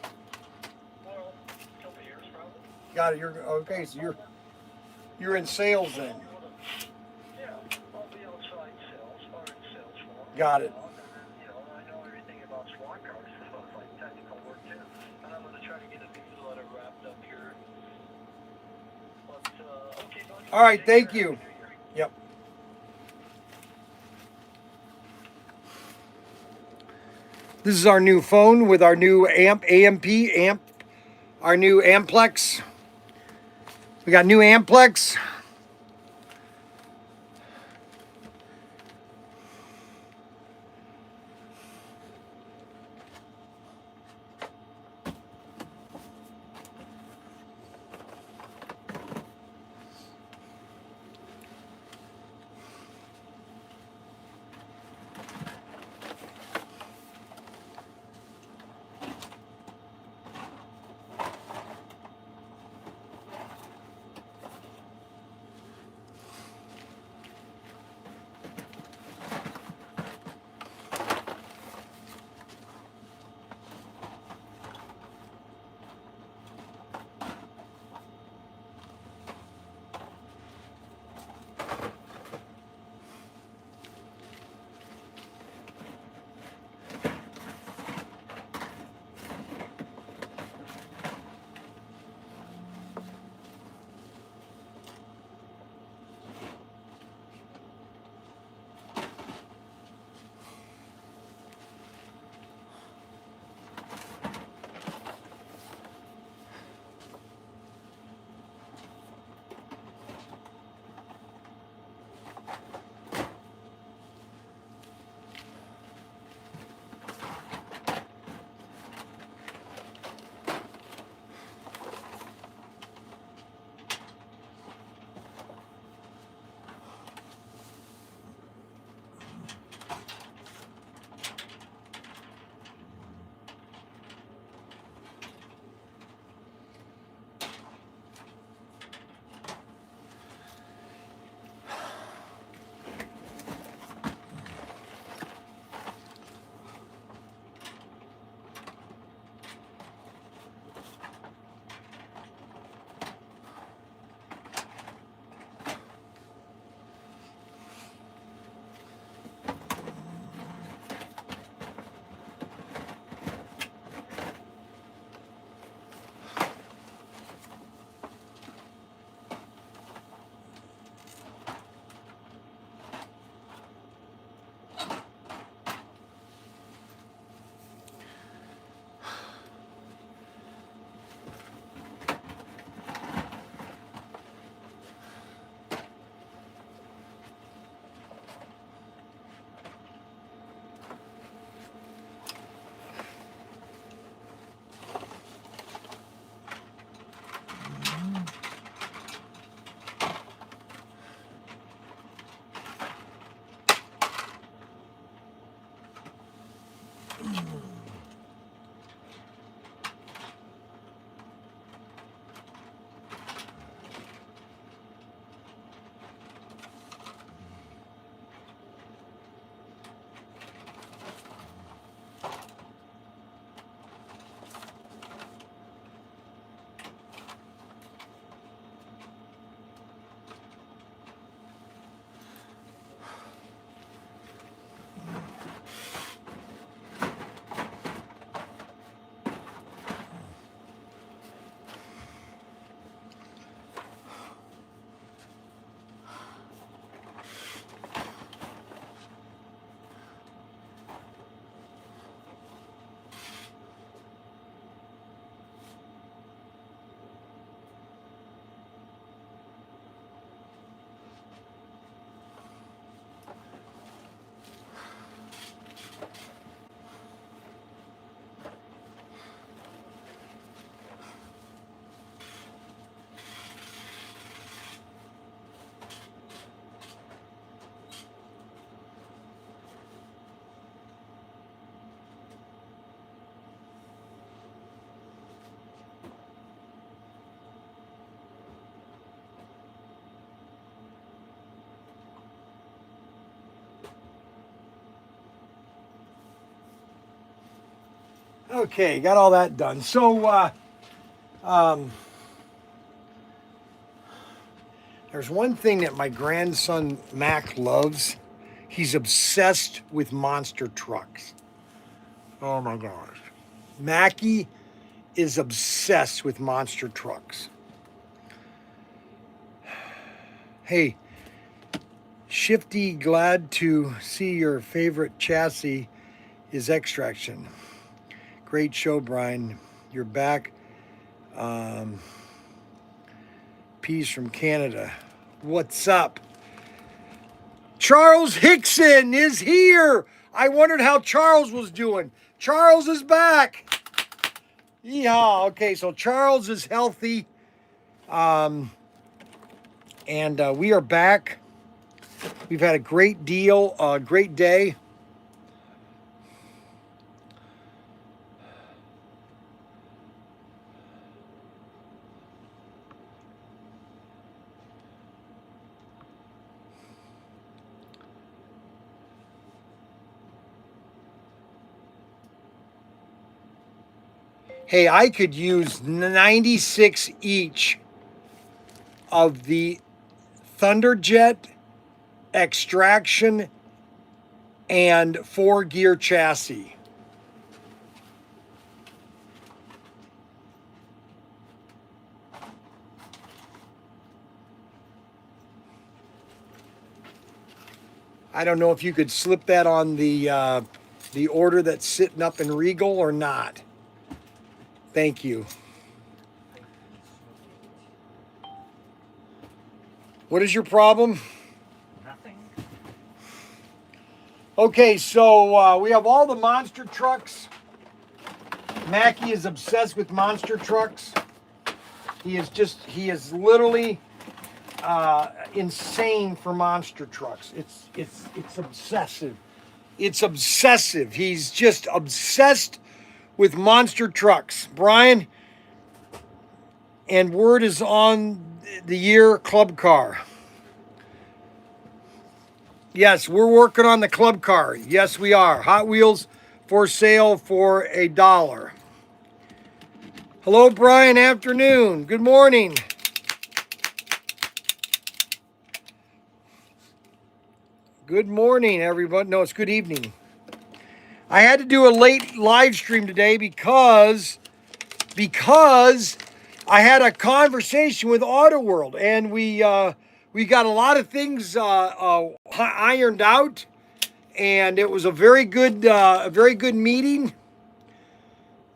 a couple years probably. Got it. You're okay. So you're in sales then. Yeah, I'll be outside sales or in sales floor. Got it. You know, I know everything about SWAT cars, so it's like technical work too. And I'm going to try to get a newsletter wrapped up here. But, okay, buddy. All right. Take Thank care. you. Happy New Year. Yep. This is our new phone with our new amp, our new Amplex. We got new Amplex. Okay, got all that done. So, there's one thing that my grandson Mac loves. He's obsessed with monster trucks. Oh my gosh. Mackie is obsessed with monster trucks. Hey, Shifty, glad to see your favorite chassis is Extraction. Great show, Bryan. You're back. Peace from Canada. What's up? Charles Hickson is here. I wondered how Charles was doing. Charles is back. Yeehaw. Okay, so Charles is healthy. And we are back. We've had a great deal, a great day. Hey, I could use 96 each of the Thunderjet, Extraction, and 4-gear chassis. I don't know if you could slip that on the order that's sitting up in Regal or not. Thank you. What is your problem? Nothing. Okay, so we have all the monster trucks. Mackie is obsessed with monster trucks. He is literally insane for monster trucks. It's obsessive. It's obsessive. He's just obsessed with monster trucks. Bryan, and word is on the year club car. Yes, we're working on the club car. Yes, we are. Hot Wheels for sale for $1. Hello, Bryan. Afternoon. Good morning. Good morning, everybody. No, it's good evening. I had to do a late live stream today because I had a conversation with Auto World, and we got a lot of things ironed out, and it was a very good meeting.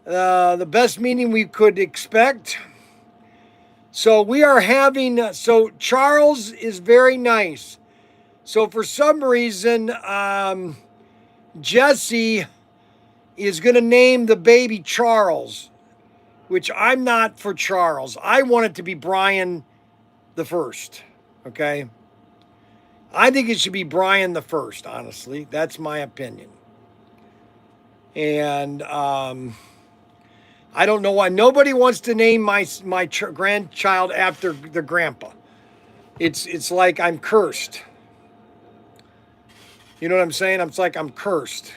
The best meeting we could expect. So we are having. So Charles is very nice. So for some reason, Jesse is going to name the baby Charles, which I'm not for Charles. I want it to be Bryan the first, okay? I think it should be Bryan the first, honestly. That's my opinion. And I don't know why. Nobody wants to name my grandchild after the grandpa. It's like I'm cursed. You know what I'm saying? It's like I'm cursed.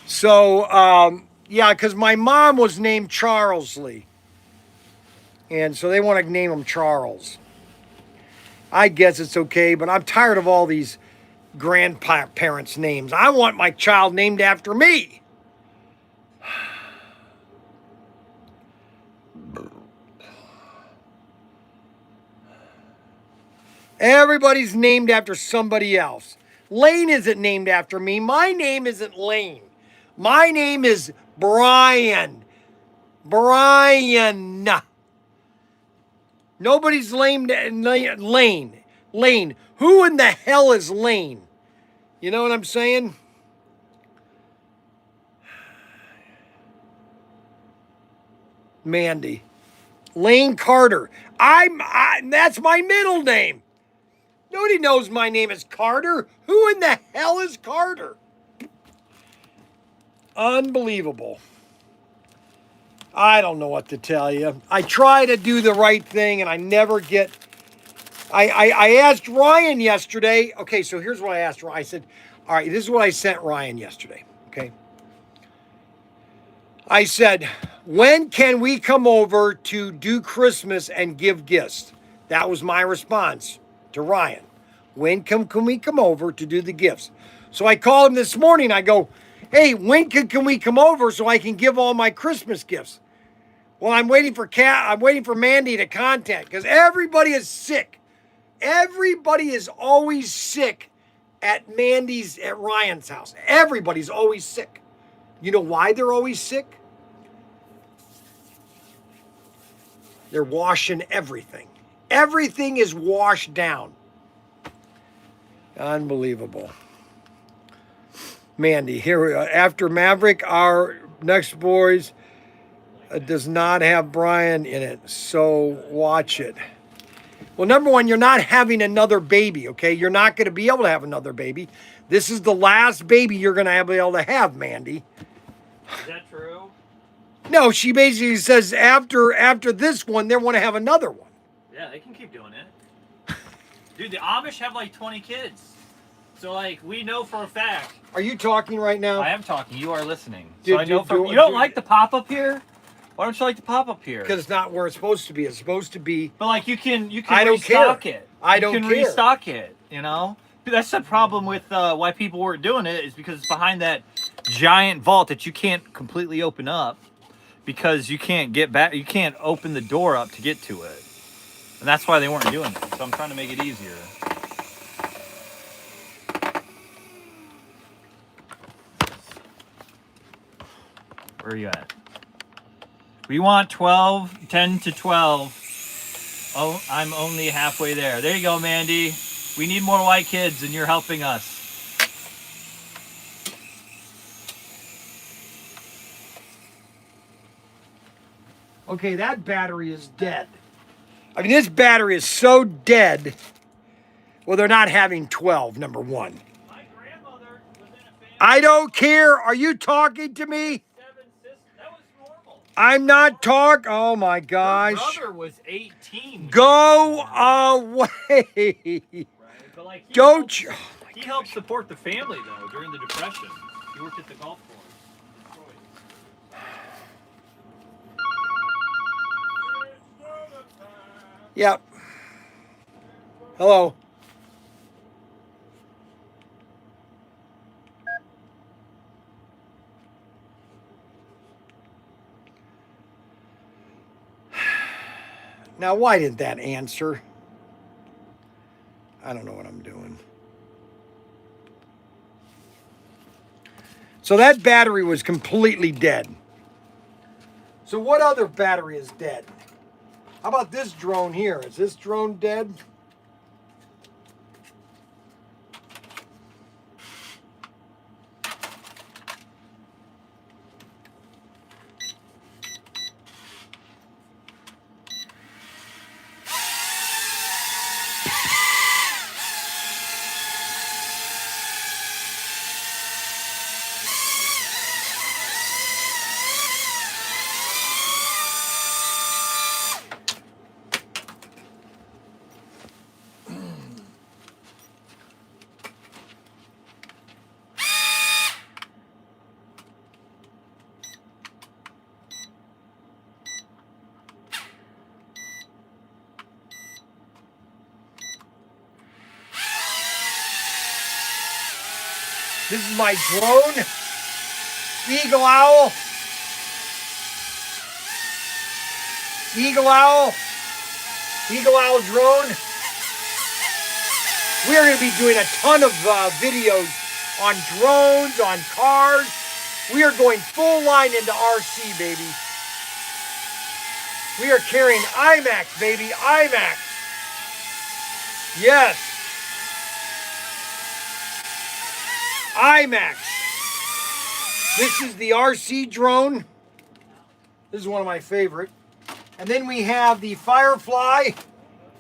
So, yeah, because my mom was named Charles Lee. And so they want to name him Charles. I guess it's okay, but I'm tired of all these grandparents' names. I want my child named after me. Everybody's named after somebody else. Lane isn't named after me. My name isn't Lane. My name is Bryan. Bryan. Nobody's named Lane. Lane. Who in the hell is Lane? You know what I'm saying? Mandy. Lane Carter. That's my middle name. Nobody knows my name is Carter. Who in the hell is Carter? Unbelievable. I don't know what to tell you. I try to do the right thing and I never get... I asked Ryan yesterday. Okay, so here's what I asked Ryan. I said, all right, this is what I sent Ryan yesterday. Okay. I said, when can we come over to do Christmas and give gifts? That was my response to Ryan. When can we come over to do the gifts? So I called him this morning. I go, hey, when can we come over so I can give all my Christmas gifts? Well, I'm waiting for Mandy to contact because everybody is sick. Everybody is always sick at Ryan's house. Everybody's always sick. You know why they're always sick? They're washing everything. Everything is washed down. Unbelievable. Mandy, here after Maverick, our next boys does not have Bryan in it, so watch it. Well, number one, you're not having another baby, okay? You're not going to be able to have another baby. This is the last baby you're going to be able to have, Mandy. Is that true? No, she basically says after this one, they want to have another one. Yeah, they can keep doing it. Dude, the Amish have like 20 kids. So, like, we know for a fact. Are you talking right now? I am talking. You are listening. Dude, so I know dude, you don't like the pop-up here? Why don't you like the pop-up here? Because it's not where it's supposed to be. It's supposed to be... But, like, you can I don't restock care. it. I don't You can care. restock it, you know? That's the problem with why people weren't doing it is because it's behind that giant vault that you can't completely open up because you can't get back. You can't open the door up to get to it. And that's why they weren't doing it. So I'm trying to make it easier. Where are you at? We want 12, 10 to 12. Oh, I'm only halfway there. There you go, Mandy. We need more white kids, and you're helping us. Okay, that battery is dead. I mean, this battery is so dead. Well, they're not having 12, number one. My grandmother was in a family. I don't care. Are you talking to me? 7 sisters. That was normal. I'm not talking. Oh, my gosh. Her brother was 18. Go away. But like, Don't you? He helped support the family, though, during the Depression. He worked at the golf course. Yep. Hello. Now, why didn't that answer? I don't know what I'm doing. So that battery was completely dead. So what other battery is dead? How about this drone here? Is this drone dead? This is my drone. Eagle Owl. Eagle Owl. Eagle Owl drone. We are going to be doing a ton of videos on drones, on cars. We are going full line into RC, baby. We are carrying IMAX, baby. IMAX. Yes. IMAX. This is the RC drone. This is one of my favorite. And then we have the Firefly.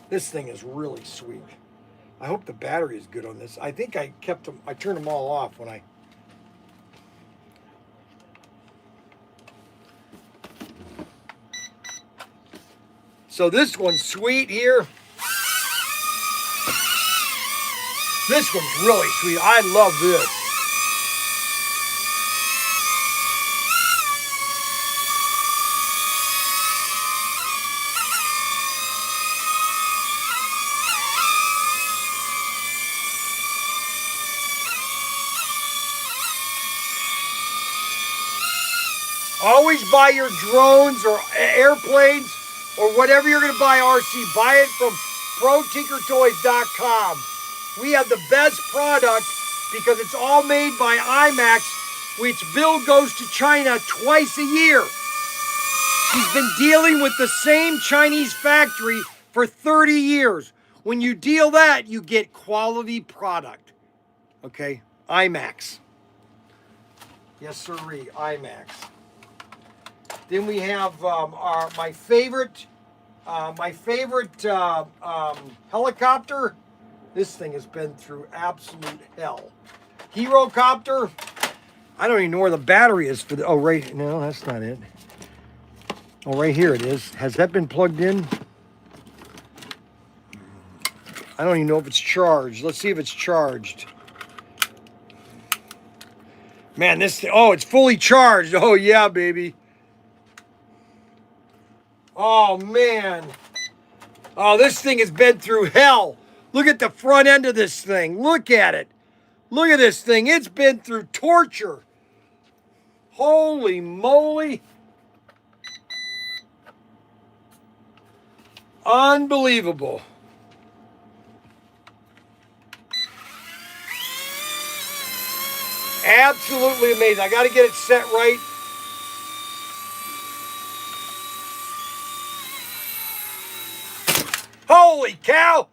This thing is really sweet. I hope the battery is good on this. I think I kept them, I turned them all off when I... So this one's sweet here. This one's really sweet. I love this. Always buy your drones or airplanes or whatever you're going to buy, RC. Buy it from Protinkertoys.com. We have the best product because it's all made by IMAX, which Bill goes to China twice a year. He's been dealing with the same Chinese factory for 30 years. When you deal that, you get quality product. Okay? IMAX. Yes, sirree, IMAX. Then we have my favorite helicopter. This thing has been through absolute hell. Herocopter. I don't even know where the battery is for the. Oh, right. No, that's not it. Oh, right here it is. Has that been plugged in? I don't even know if it's charged. Let's see if it's charged. Man, this thing. Oh, it's fully charged. Oh, yeah, baby. Oh, man. Oh, this thing has been through hell. Look at the front end of this thing. Look at it. Look at this thing. It's been through torture. Holy moly. Unbelievable. Absolutely amazing. I got to get it set right. Holy cow!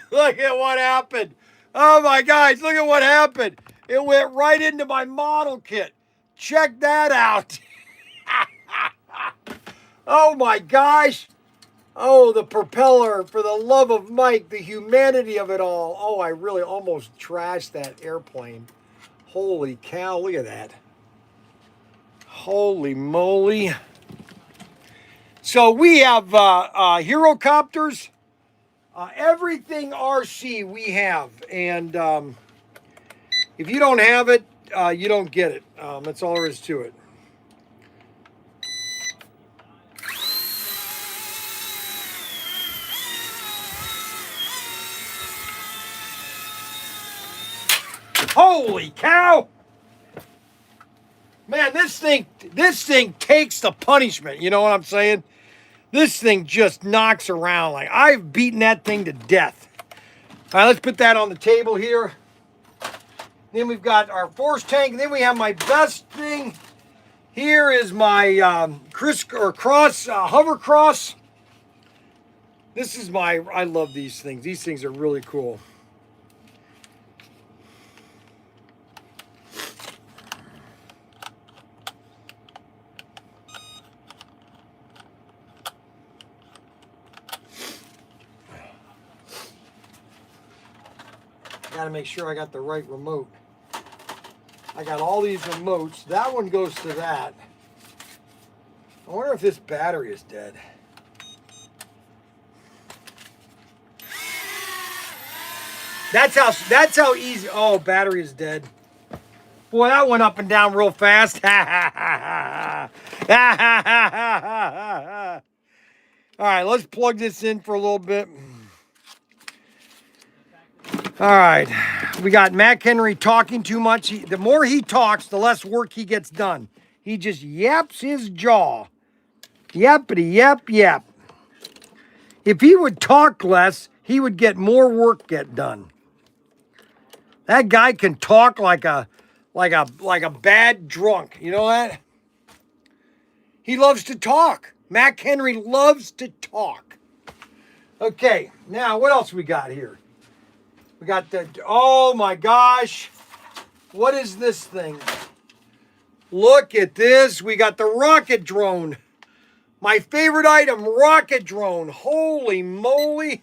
Look at what happened. Oh my guys, look at what happened. It went right into my model kit. Check that out. Oh my gosh. Oh, the propeller, for the love of Mike, the humanity of it all. Oh, I really almost trashed that airplane. Holy cow, look at that. Holy moly. So we have Herocopters. Everything RC we have, and if you don't have it, you don't get it. That's all there is to it. Holy cow! Man, this thing takes the punishment. You know what I'm saying? This thing just knocks around. Like, I've beaten that thing to death. All right, let's put that on the table here. Then we've got our force tank. Then we have my best thing. Here is my hover cross. This is I love these things. These things are really cool. Got to make sure I got the right remote. I got all these remotes. That one goes to that. I wonder if this battery is dead. That's how easy. Oh, battery is dead. Boy, that went up and down real fast. All right, let's plug this in for a little bit. All right, we got Mac Henry talking too much. The more he talks, the less work he gets done. He just yaps his jaw. Yappity yap yap. If he would talk less, he would get more work get done. That guy can talk like a bad drunk. You know that? He loves to talk. Mac Henry loves to talk. Okay, now what else we got here? We got the, oh my gosh. What is this thing? Look at this. We got the rocket drone. My favorite item, rocket drone. Holy moly.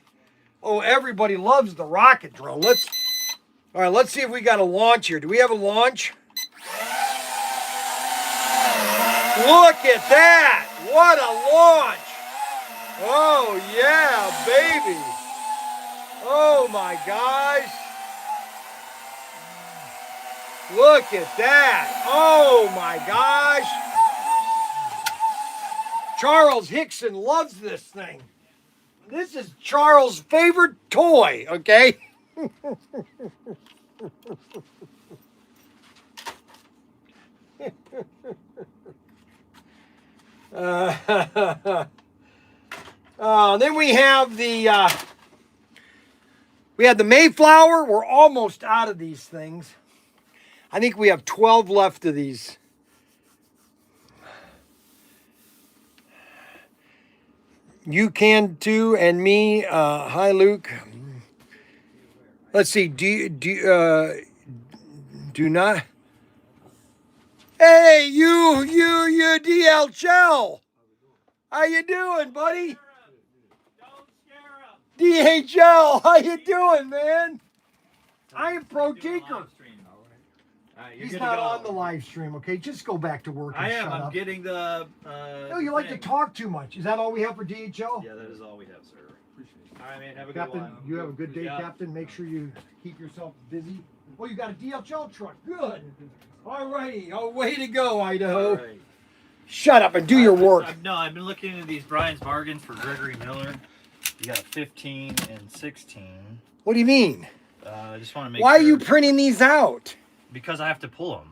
Oh, everybody loves the rocket drone. All right, let's see if we got a launch here. Do we have a launch? Look at that. What a launch. Oh, yeah, baby. Oh, my gosh. Look at that. Oh, my gosh. Charles Hickson loves this thing. This is Charles' favorite toy, okay? Then we have the Mayflower. We're almost out of these things. I think we have 12 left of these. You can too, and me. Hi, Luke. Let's see. Do not. Hey, you, DL Chell. How you doing, buddy? DHL, how you doing, man? I am Protinker. He's not on the live stream, okay? Just go back to work and I am. shut I'm up. getting the. No, you like to talk too much. Is that all we have for DHL? Yeah, that is all we have, sir. Appreciate it. All right, man. Have a Captain, good one. you have a good day, Yeah. Captain. Make sure you keep yourself busy. Oh, you got a DHL truck. Good. All righty. Oh, way to go, Idaho. All right. Shut up and do your work. I've been looking into these Bryan's bargains for Gregory Miller. You got 15 and 16. What do you mean? I just want to make Why are sure, you printing these out? because I have to pull them.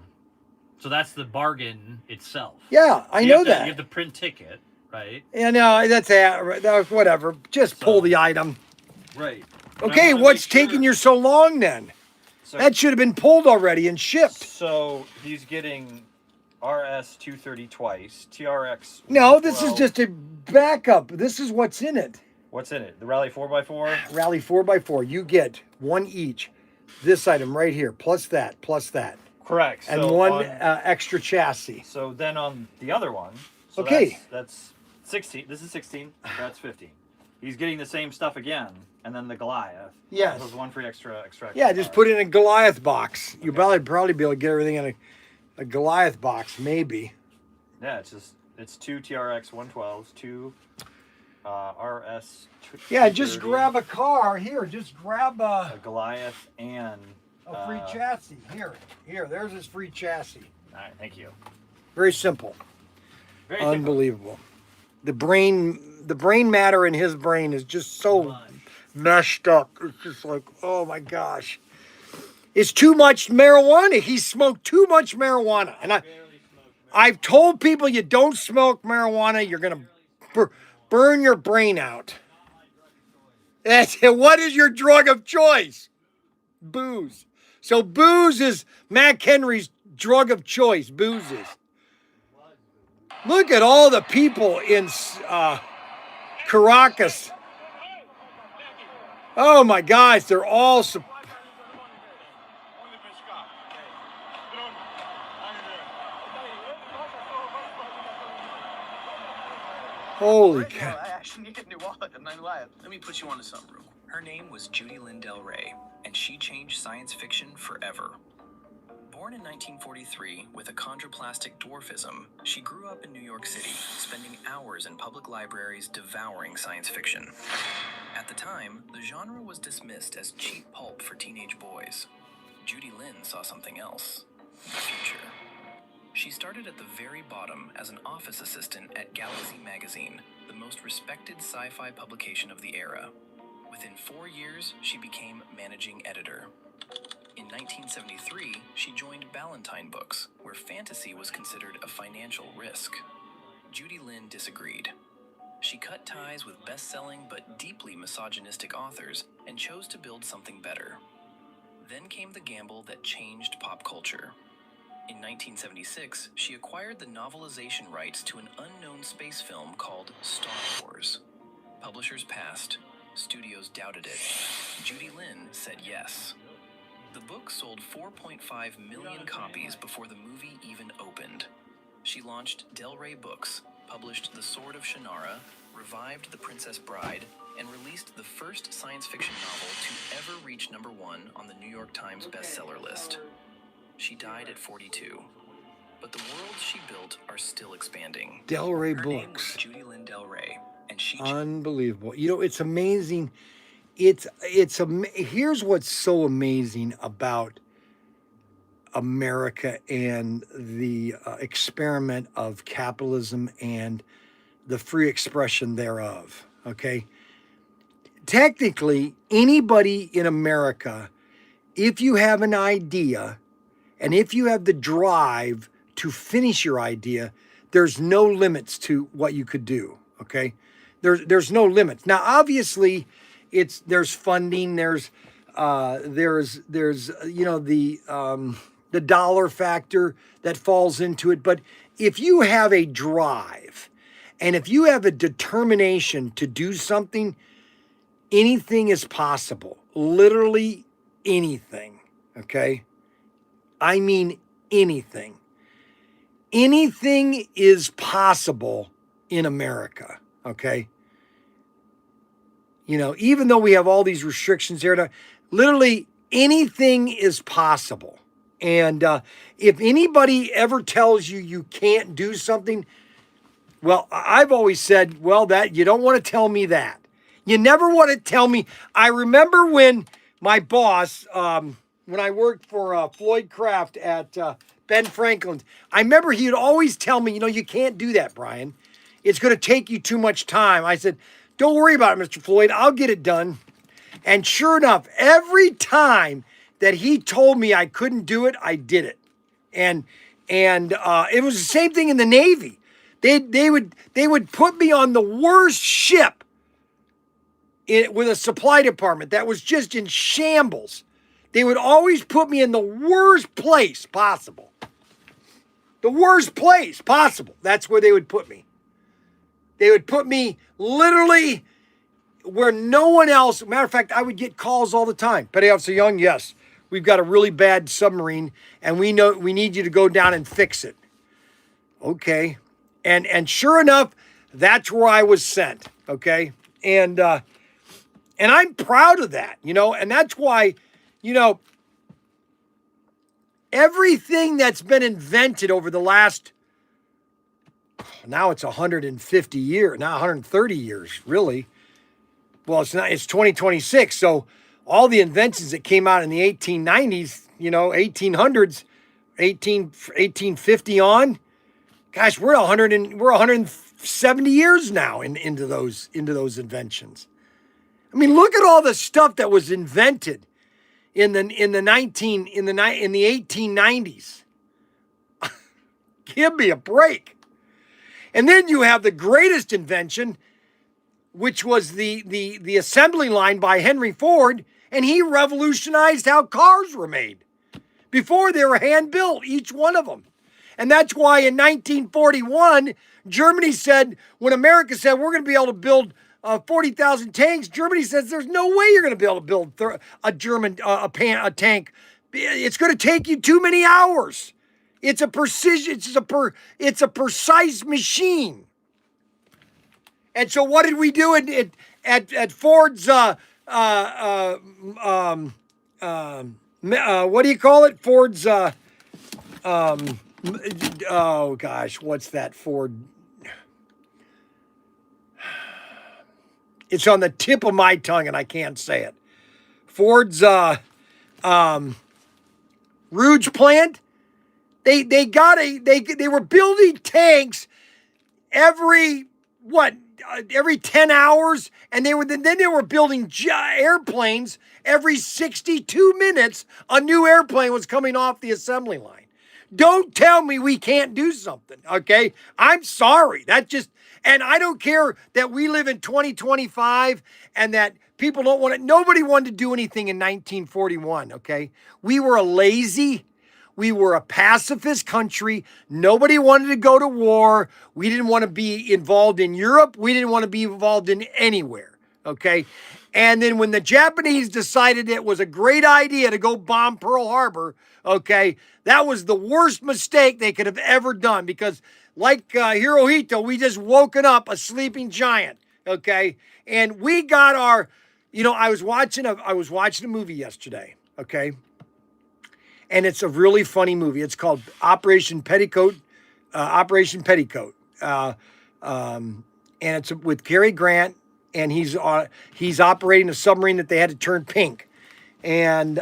So that's the bargain itself. Yeah, I You know have to- that. You have the print ticket, right? Yeah, no, that's whatever. Just pull the item. Right. But I Okay, wanna what's make sure- taking you so long then? So, That should have been pulled already and shipped. so he's getting RS 230 twice, TRX. No, this is 112. just a backup. This is what's in it. What's in it? The Rally 4x4? Rally 4x4. You get one each. This item right here, plus that, Correct. and So one on- extra chassis. So then on the other one, so Okay. that's 16. This is 16. That's 15. He's getting the same stuff again, and then the Goliath. Yes. There's one free extra. Yeah, just put it in a Goliath box. You probably be able to get everything in a Goliath box, maybe. Yeah, it's two TRX 112s, two RS. Yeah, just 230, grab a car here. Just grab a a Goliath and free chassis here. There's his free chassis. All right, thank you. Very simple. Very simple. Unbelievable. The brain matter in his brain is just so meshed up. It's just like, oh my gosh. It's too much marijuana. He smoked too much marijuana. And I've told people you don't smoke marijuana, you're going to burn your brain out. What is your drug of choice? Booze. So booze is Mac Henry's drug of choice. Booze is. Look at all the people in Caracas. Oh my gosh, they're all. Holy cow. I actually need a new wallet and I'm live. Let me put you onto something real quick. Her name was Judy Lynn Del Rey, and she changed science fiction forever. Born in 1943 with achondroplastic dwarfism, she grew up in New York City, spending hours in public libraries devouring science fiction. At the time, the genre was dismissed as cheap pulp for teenage boys. Judy Lynn saw something else: the future. She started at the very bottom as an office assistant at Galaxy magazine, the most respected sci-fi publication of the era. Within 4 years, she became managing editor. In 1973, she joined Ballantine Books, where fantasy was considered a financial risk. Judy Lynn disagreed. She cut ties with best-selling but deeply misogynistic authors and chose to build something better. Then came the gamble that changed pop culture. In 1976, she acquired the novelization rights to an unknown space film called Star Wars. Publishers passed. Studios doubted it. Judy Lynn said yes. The book sold 4.5 million copies before the movie even opened. She launched Del Rey Books, published The Sword of Shannara, revived The Princess Bride, and released the first science fiction novel to ever reach #1 on the New York Times bestseller list. She died at 42, but the worlds she built are still expanding. Del Rey Her name was Books. Judy Lynn Del Rey, and she Unbelievable. You know, it's amazing. Here's what's so amazing about America and the experiment of capitalism and the free expression thereof. Okay. Technically, anybody in America, if you have an idea and if you have the drive to finish your idea, there's no limits to what you could do. Okay. There's no limits. Now, obviously, there's funding, there's the dollar factor that falls into it. But if you have a drive and if you have a determination to do something, anything is possible. Literally anything. Okay. I mean anything. Anything is possible in America. Okay. You know, even though we have all these restrictions here, literally anything is possible. And if anybody ever tells you you can't do something, well, I've always said, well, that you don't want to tell me that. You never want to tell me. I remember when my boss, when I worked for Floyd Kraft at Ben Franklin's, I remember he'd always tell me, you know, you can't do that, Bryan. It's going to take you too much time. I said, don't worry about it, Mr. Floyd. I'll get it done. And sure enough, every time that he told me I couldn't do it, I did it. And it was the same thing in the Navy. They would put me on the worst ship with a supply department that was just in shambles. They would always put me in the worst place possible. The worst place possible. That's where they would put me. They would put me literally where no one else. Matter of fact, I would get calls all the time. Petty Officer Young, yes, we've got a really bad submarine, and we need you to go down and fix it. Okay, and sure enough, that's where I was sent. Okay, and I'm proud of that, you know, and that's why, you know, everything that's been invented over the last. Now it's 150 years, now 130 years, really. Well, it's 2026. So all the inventions that came out in the 1890s, you know, 1800s, 1850 on, gosh, we're 170 years now into those inventions. I mean, look at all the stuff that was invented in the 1890s. Give me a break. And then you have the greatest invention, which was the assembly line by Henry Ford, and he revolutionized how cars were made. Before, they were hand-built, each one of them. And that's why in 1941, Germany said, when America said, we're going to be able to build 40,000 tanks, Germany says, there's no way you're going to be able to build a tank. It's going to take you too many hours. It's a precision. It's a precise machine. And so, what did we do at Ford's? What do you call it? Ford's. Oh gosh, what's that Ford? It's on the tip of my tongue, and I can't say it. Ford's Rouge plant. They were building tanks every 10 hours, and then they were building airplanes every 62 minutes. A new airplane was coming off the assembly line. Don't tell me we can't do something, okay? I'm sorry. And I don't care that we live in 2025 and that people don't want it. Nobody wanted to do anything in 1941, okay? We were we were a pacifist country. Nobody wanted to go to war. We didn't want to be involved in Europe. We didn't want to be involved in anywhere, okay? And then when the Japanese decided it was a great idea to go bomb Pearl Harbor, okay, that was the worst mistake they could have ever done because like Hirohito, we just woken up a sleeping giant, okay? And we got our, you know, I was watching a movie yesterday, okay? And it's a really funny movie. It's called Operation Petticoat. and it's with Cary Grant, and he's operating a submarine that they had to turn pink, and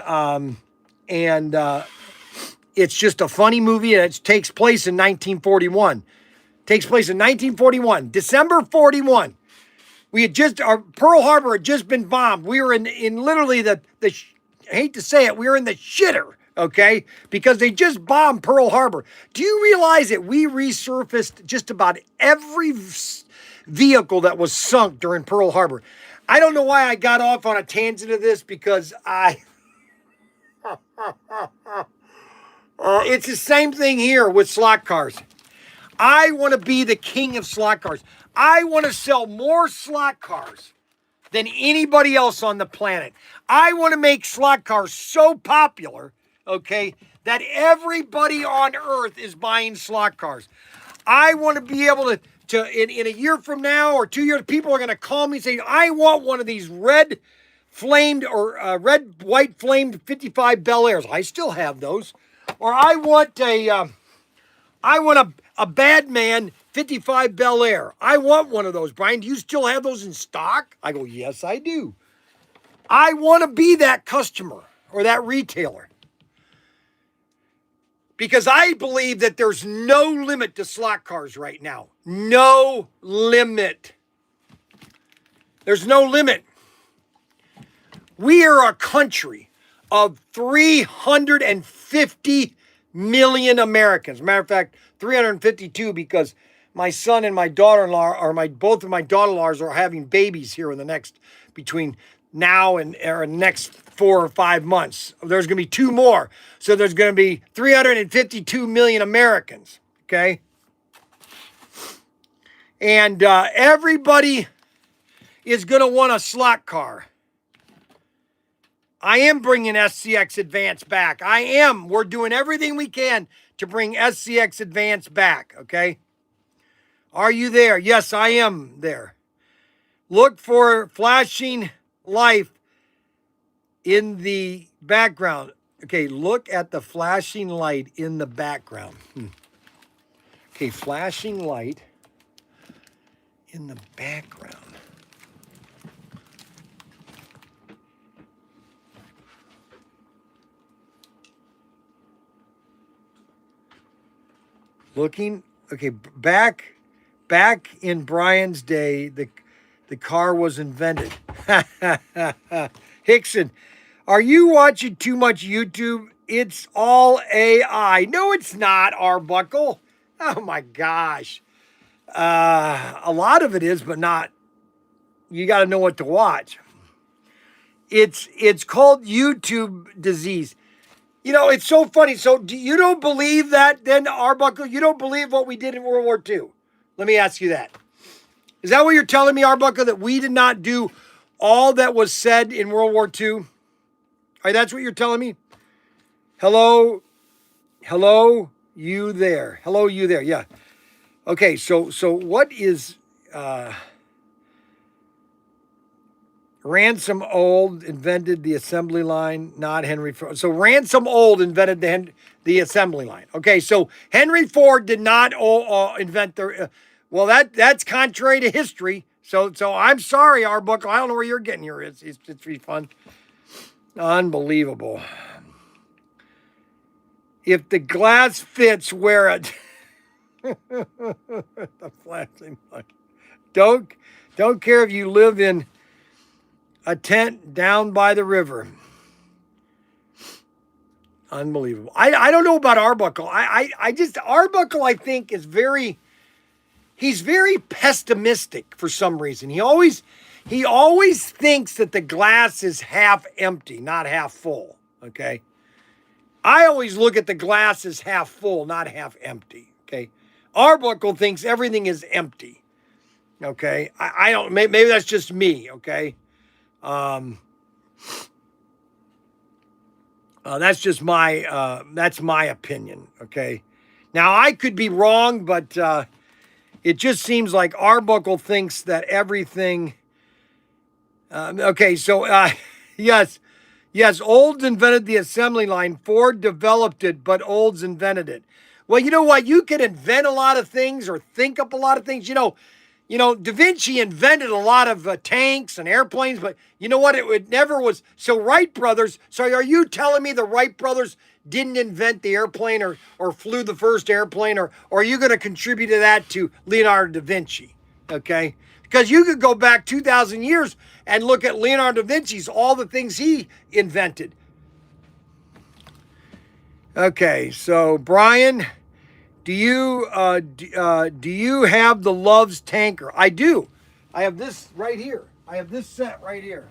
it's just a funny movie, and it takes place in 1941. Takes place in 1941, December 41. We had just, our Pearl Harbor had just been bombed. We were in literally I hate to say it, we were in the shitter, okay? Because they just bombed Pearl Harbor. Do you realize that we resurfaced just about every vehicle that was sunk during Pearl Harbor? I don't know why I got off on a tangent of this, because it's the same thing here with slot cars. I want to be the king of slot cars. I want to sell more slot cars than anybody else on the planet. I want to make slot cars so popular, okay, that everybody on earth is buying slot cars. I want to be able to in a year from now or 2 years, people are going to call me and say, I want one of these red white flamed 55 Bel Airs. I still have those. Or I want a Badman 55 Bel Air. I want one of those. Brian, do you still have those in stock? I go, yes, I do. I want to be that customer or that retailer. Because I believe that there's no limit to slot cars right now. No limit. There's no limit. We are a country of 350 million Americans. Matter of fact, 352, because my son and my daughter-in-law, or both of my daughter-in-laws, are having babies here in the next, between now and next 4 or 5 months. There's going to be 2 more. So there's going to be 352 million Americans. Okay. And everybody is going to want a slot car. I am bringing SCX Advance back. I am. We're doing everything we can to bring SCX Advance back, okay? Are you there? Yes, I am there. Look for flashing light in the background. Okay, look at the flashing light in the background. Okay, flashing light in the background. Looking, okay, back in Bryan's day, the car was invented. Hickson, are you watching too much YouTube? It's all AI. No, it's not, Arbuckle. Oh my gosh. A lot of it is, but not. You got to know what to watch. It's called YouTube disease. You know, it's so funny. So you don't believe that then, Arbuckle? You don't believe what we did in World War II? Let me ask you that. Is that what you're telling me, Arbuckle, that we did not do all that was said in World War II? All right, that's what you're telling me? Hello, you there. Hello, you there. Yeah. Okay, so what is... Ransom Old invented the assembly line, not Henry Ford. So Ransom Old invented the assembly line. Okay, so Henry Ford did not invent the... well, that's contrary to history. So I'm sorry, Arbuckle. I don't know where you're getting your... It's pretty fun. Unbelievable. If the glass fits, wear it. The flashing light. Don't care if you live in a tent down by the river. Unbelievable. I don't know about Arbuckle. Arbuckle, I think, is he's very pessimistic for some reason. He always thinks that the glass is half empty, not half full. Okay. I always look at the glass as half full, not half empty. Okay. Arbuckle thinks everything is empty. Okay. I don't, maybe that's just me. Okay. That's just that's my opinion. Okay. Now I could be wrong, but, it just seems like Arbuckle thinks that everything, okay. So, yes, Olds invented the assembly line. Ford developed it, but Olds invented it. Well, you know what? You can invent a lot of things or think up a lot of things. You You know, Da Vinci invented a lot of tanks and airplanes, but you know what? It never was. So Wright brothers, so are you telling me the Wright brothers didn't invent the airplane or flew the first airplane, or are you going to contribute to that to Leonardo da Vinci? Okay? Because you could go back 2,000 years and look at Leonardo da Vinci's, all the things he invented. Okay, so Bryan, do you have the Love's tanker? I do. I have this right here. I have this set right here.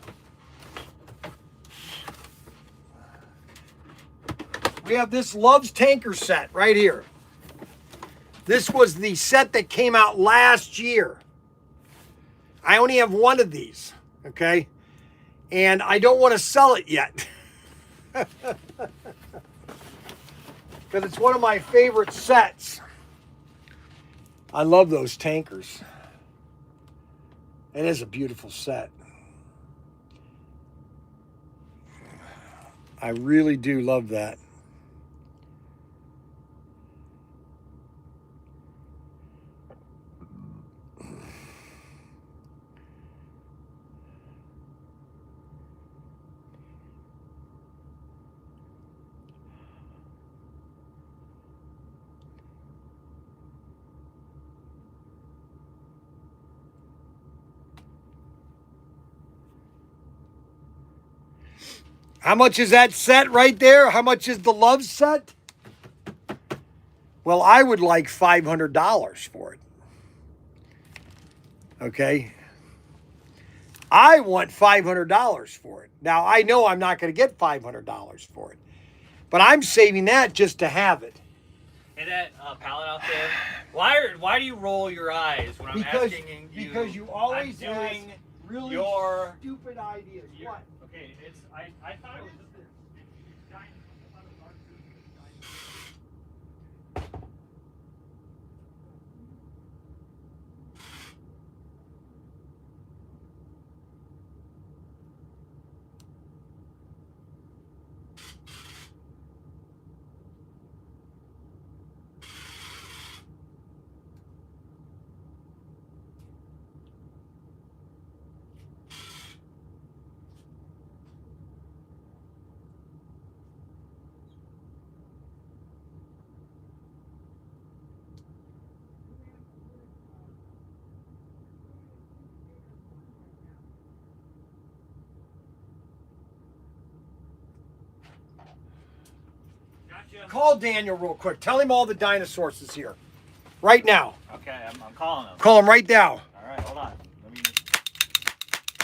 We have this Love's tanker set right here. This was the set that came out last year. I only have one of these, okay? And I don't want to sell it yet. Because it's one of my favorite sets. I love those tankers. It is a beautiful set. I really do love that. How much is that set right there? How much is the Love set? Well, I would like $500 for it. Okay? I want $500 for it. Now, I know I'm not going to get $500 for it. But I'm saving that just to have it. Hey, that pallet out there. Why do you roll your eyes when I'm asking you? Because you always I'm doing ask really your stupid ideas. What? Okay, I thought it was just this. Call Daniel real quick. Tell him all the dinosaurs is here. Right now. Okay, I'm calling him. Call him right now. All right, hold on. Let me.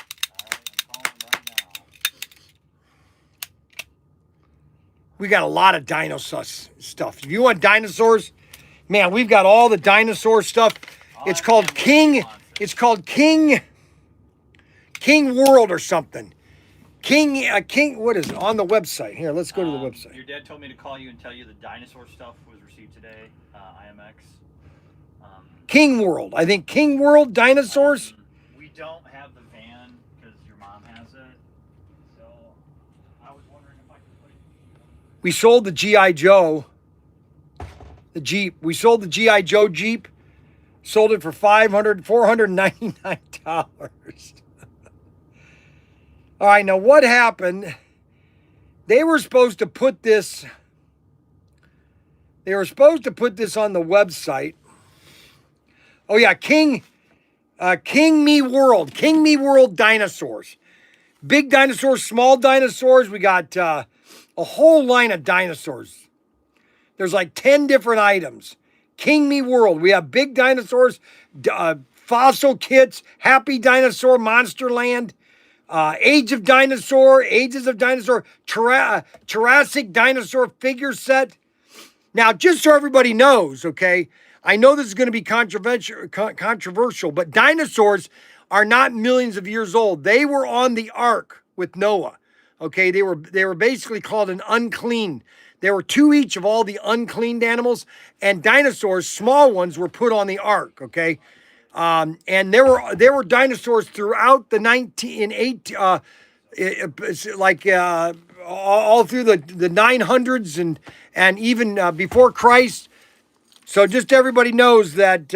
All right, I'm calling him right now. We got a lot of dinosaur stuff. If you want dinosaurs, man, we've got all the dinosaur stuff. It's called King. It's called King World or something. King. What is it on the website? Here, let's go to the website. Your dad told me to call you and tell you the dinosaur stuff was received today. IMX. King World. I think King World dinosaurs. We don't have the van because your mom has it. So I was wondering if I could put it. We sold the G.I. Joe. The Jeep. We sold the G.I. Joe Jeep. Sold it for $499. All right, now what happened? They were supposed to put this. They were supposed to put this on the website. Oh yeah, King Me World dinosaurs. Big dinosaurs, small dinosaurs. We got a whole line of dinosaurs. There's like 10 different items. King Me World. We have big dinosaurs, fossil kits, Happy Dinosaur, Monsterland. Ages of Dinosaur, Jurassic Dinosaur figure set. Now, just so everybody knows, okay, I know this is going to be controversial, but dinosaurs are not millions of years old. They were on the ark with Noah. Okay, they were basically called an unclean. There were 2 each of all the uncleaned animals, and dinosaurs, small ones, were put on the ark. Okay. And there were dinosaurs throughout the all through the 900s and even before Christ. So just everybody knows that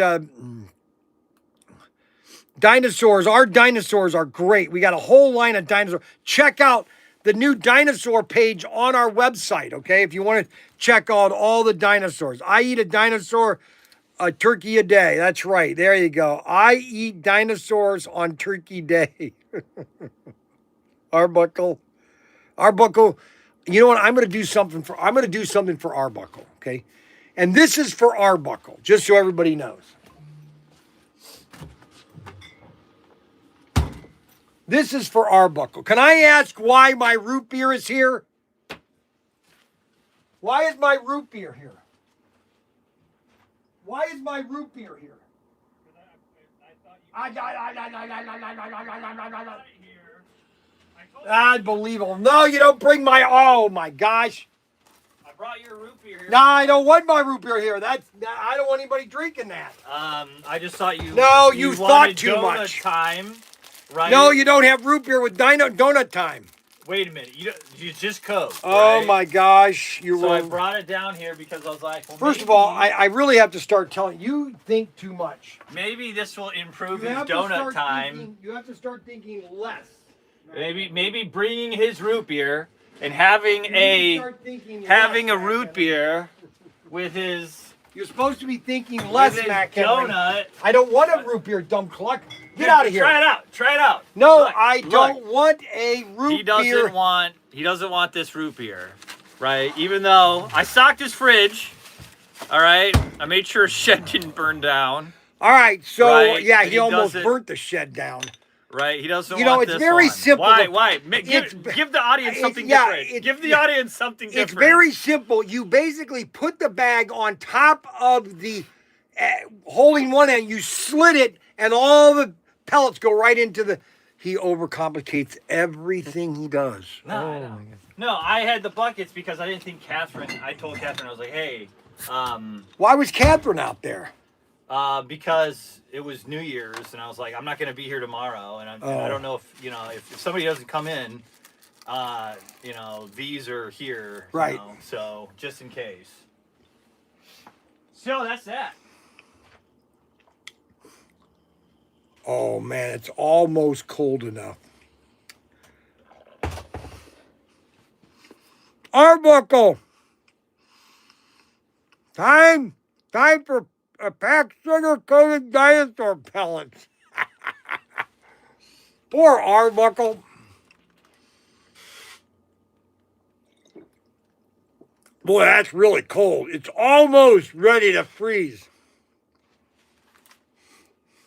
Dinosaurs. Our dinosaurs are great. We got a whole line of dinosaurs. Check out the new dinosaur page on our website, okay? If you want to check out all the dinosaurs. I eat a dinosaur, a turkey a day. That's right. There you go. I eat dinosaurs on Turkey Day. Arbuckle. Arbuckle. You know what? I'm going to do something for Arbuckle, okay? And this is for Arbuckle, just so everybody knows. This is for Arbuckle. Can I ask why my root beer is here? Why is my root beer here? Why is my root beer here? Unbelievable. No, you don't bring my... Oh, my gosh. I brought your root beer here. No, I don't want my root beer here. I don't want anybody drinking that. I just thought you... No, you thought wanted too donut much. Time, right? No, you don't have root beer with donut time. Wait a minute. You just Coke, Oh, right? my gosh. So I brought it down here because I was like, well, First of all, I really have to start telling you, think too much. maybe this will improve You his have to donut start time. thinking- you have to start thinking less. Maybe bringing his root beer and having You need to start thinking less, a root Mac. beer with his You're supposed to be thinking less, his Mac Henry. donut. I don't want a root beer, dumb cluck. Get out of here. Try it out. Try it out. No, Look, I look. don't want a root He doesn't beer. want this root beer, right? Even though I stocked his fridge, all right. I made sure his shed didn't burn down, All right, so Right, yeah, and he he almost doesn't- burnt the shed down. right? He doesn't. You know, want it's this very one. simple Why? to- Why? It's- Give the audience it's- something yeah, different. it's- Give the audience something different. It's very simple. You basically put the bag on top of the holding one end. You slit it, and all the pellets go right into the. He overcomplicates everything he does. No, I know. No, I had the buckets because I didn't think Catherine. I told Catherine, I was like, hey, Why was Catherine out there? because it was New Year's, and I was like, I'm not going to be here tomorrow, and I don't know if if somebody doesn't come in, these are here, Right. So just in case. So that's that. Oh man, it's almost cold enough. Arbuckle. Time for a pack sugar-coated dinosaur pellets. Poor Arbuckle. Boy, that's really cold. It's almost ready to freeze.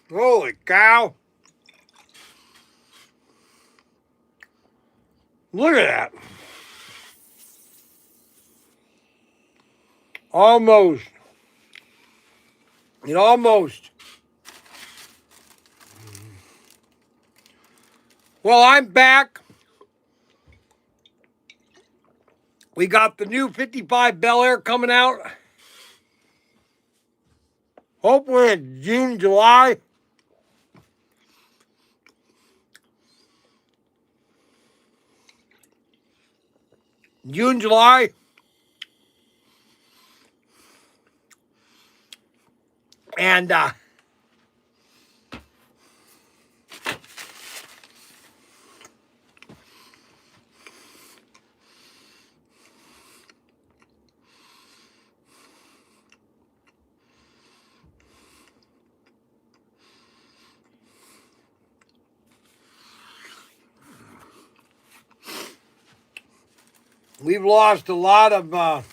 Holy cow. Look at that. Almost. It almost. Well, I'm back. We got the new 55 Bel Air coming out. Hopefully in June, July. June, July. And we've lost a lot of well,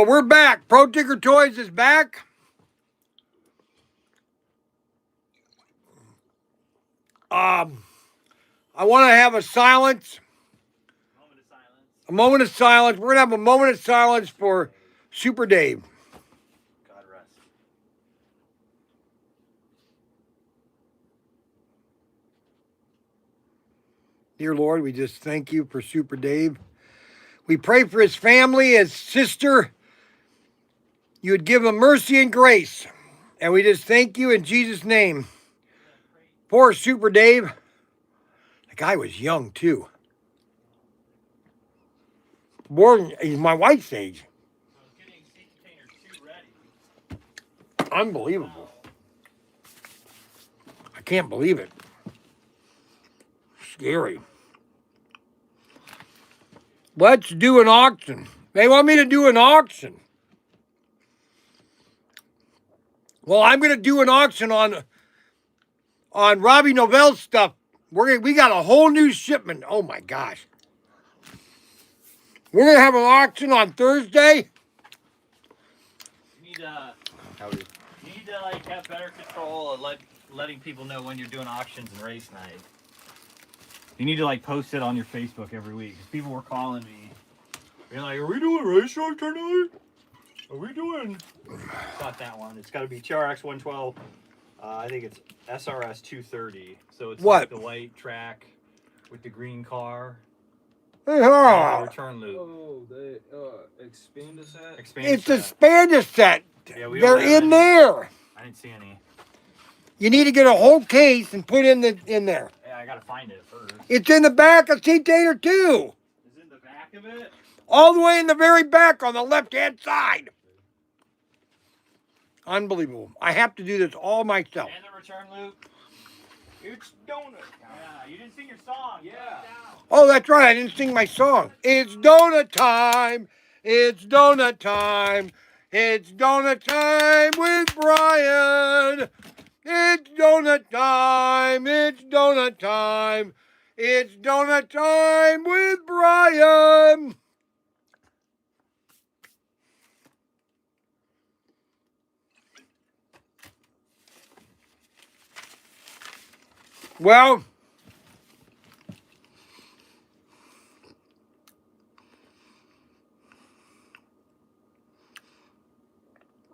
we're back. Protinkertoys is back. I want to have a silence. A moment of silence. We're going to have a moment of silence for Super Dave. God rest. Dear Lord, we just thank you for Super Dave. We pray for his family, his sister. You would give him mercy and grace. And we just thank you in Jesus' name. Poor Super Dave. The guy was young, too. Born, he's my wife's age. Unbelievable. I can't believe it. Scary. Let's do an auction. They want me to do an auction. Well, I'm going to do an auction on Robbie Novell's stuff. We got a whole new shipment. Oh my gosh. We're going to have an auction on Thursday. You need to like have better control of letting people know when you're doing auctions and race night. You need to like post it on your Facebook every week. 'Cause people were calling me. Being like, are we doing race night tonight? Are we doing? It's not that one. It's got to be TRX 112. I think it's SRS 230. So it's What? like the white track with the green car. Oh, Return loop. Oh, they expand a set? it's a Spanish set. Yeah, we They're don't have in any. there. I didn't see any. You need to get a whole case and put in there. Yeah, I gotta find it first. It's in the back of Seat Tater 2. Is it in the back of it? All the way in the very back on the left-hand side. Unbelievable. I have to do this all myself. And the return loop. It's donut. Yeah, you didn't sing your song. Yeah. Oh, that's right. I didn't sing my song. It's donut time. It's donut time. It's donut time with Bryan. It's donut time. It's donut time. It's donut time with Bryan. Well,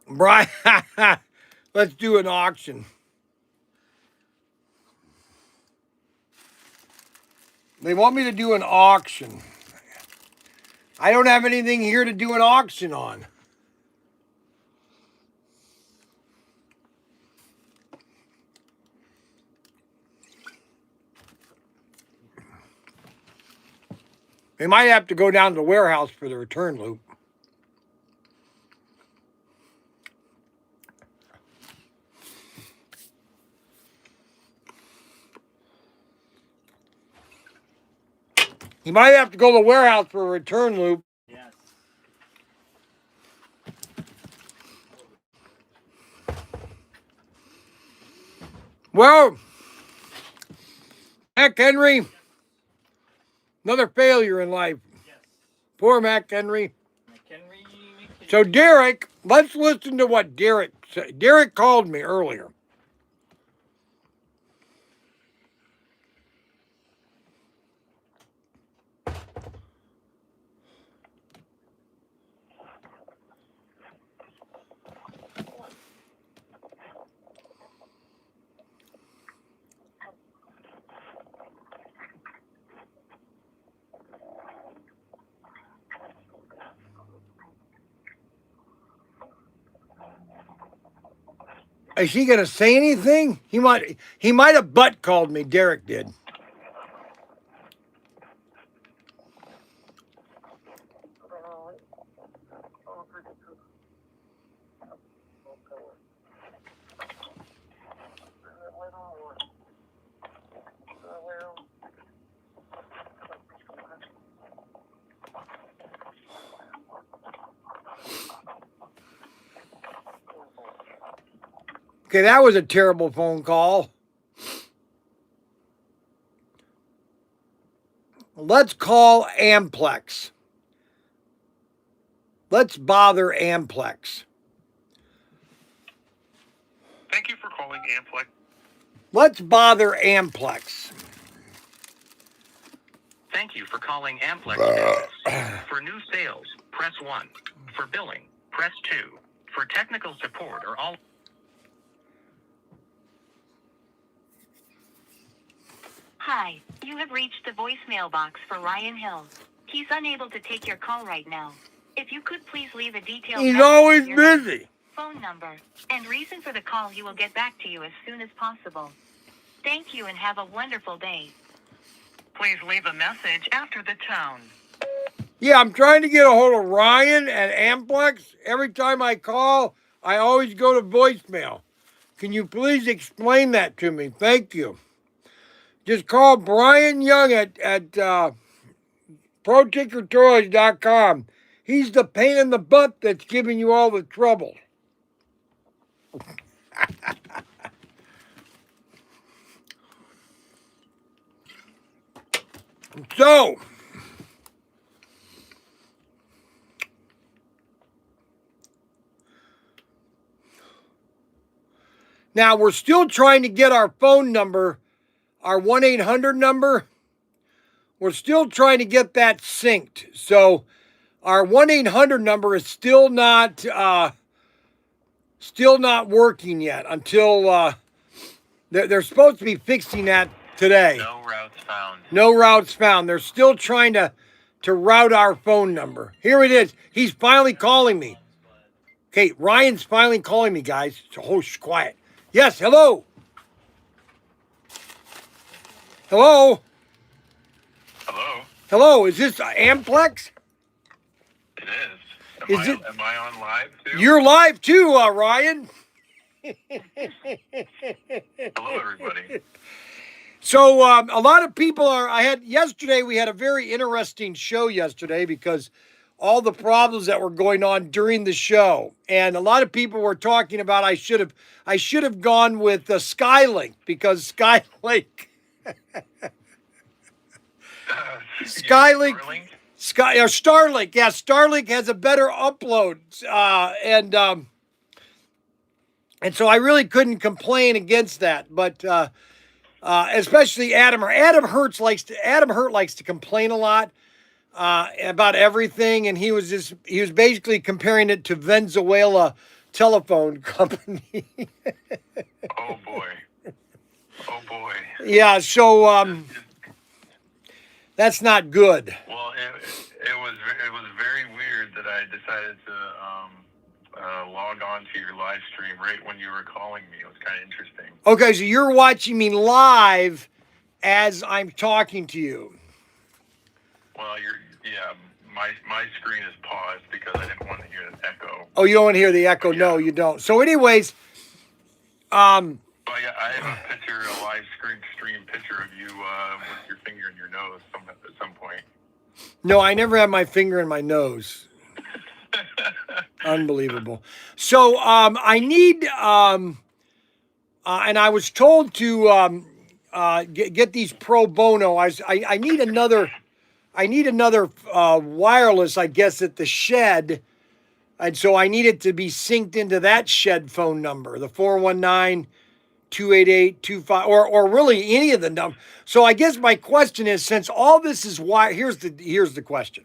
Bryan, let's do an auction. They want me to do an auction. I don't have anything here to do an auction on. They might have to go down to the warehouse for the return loop. You might have to go to the warehouse for a return loop. Yes. Well, Mac Henry, another failure in life. Yes. Poor Mac Henry. McHenry. So Derek, let's listen to what Derek said. Derek called me earlier. Is he gonna say anything? He might have butt called me. Derek did. Okay, that was a terrible phone call. Let's call Amplex. Let's bother Amplex. Thank you for calling Amplex. Let's bother Amplex. Thank you for calling Amplex Sales. For new sales, press 1. For billing, press 2. For technical support or all... Hi, you have reached the voicemail box for Ryan Hill. He's unable to take your call right now. If you could please leave a detailed He's message always with your name, busy. phone number, and reason for the call, he will get back to you as soon as possible. Thank you and have a wonderful day. Please leave a message after the tone. Yeah, I'm trying to get a hold of Ryan at Amplex. Every time I call, I always go to voicemail. Can you please explain that to me? Thank you. Just call Bryan Young at Protinkertoys.com. He's the pain in the butt that's giving you all the trouble. So, now we're still trying to get our phone number, our 1-800 number. We're still trying to get that synced. So our 1-800 number is still not working yet until they're supposed to be fixing that today. No routes found. No routes found. They're still trying to route our phone number. Here it is. He's finally calling me. Okay, Ryan's finally calling me, guys. So, quiet. Yes, hello. Hello. Hello? Hello, is this Amplex? It is. Am I on live too? You're live too, Ryan. Hello, everybody. So a lot of people yesterday we had a very interesting show yesterday because all the problems that were going on during the show. And a lot of people were talking about I should have gone with Skylink because Skylink Skylink Starlink. Yeah, Starlink has a better upload. And so I really couldn't complain against that. But especially Adam Hurt likes to complain a lot about everything, and he was basically comparing it to Venezuela telephone company. Oh boy. Yeah, so that's not good. Well, it was very weird that I decided to log on to your live stream right when you were calling me. It was kind of interesting. Okay, so you're watching me live as I'm talking to you. Well, my screen is paused because I didn't want to hear the echo. Oh, you don't want to hear the echo? Yeah. No, you don't. So anyways, I have a live stream picture of you with your finger in your nose at some point. No, I never have my finger in my nose. Unbelievable. So I need, and I was told to get these pro bono. I need another wireless, I guess, at the shed. And so I need it to be synced into that shed phone number, the 419-288-25, or really any of the numbers. So I guess my question is, since all this is here's the question.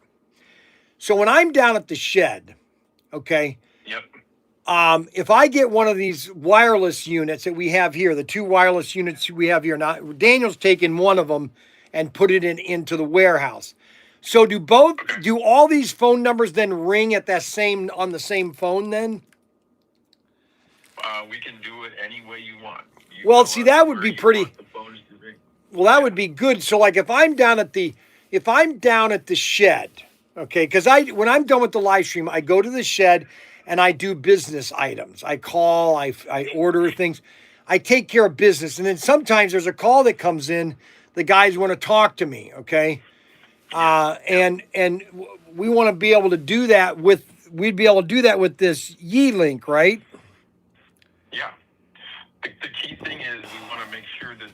So when I'm down at the shed, okay. Yep. If I get one of these wireless units that we have here, the two wireless units we have here, now Daniel's taken one of them and put it into the warehouse. So do all these phone numbers then ring at on the same phone then? We can do it any way you want. Well, see, that would be pretty. Well, that would be good. So like if I'm down at the shed, okay, because when I'm done with the live stream, I go to the shed and I do business items. I call, I order things. I take care of business. And then sometimes there's a call that comes in. The guys want to talk to me, okay? And we want to be able to do that we'd be able to do that with this Yeelink, right? Yeah. The key thing is we want to make sure that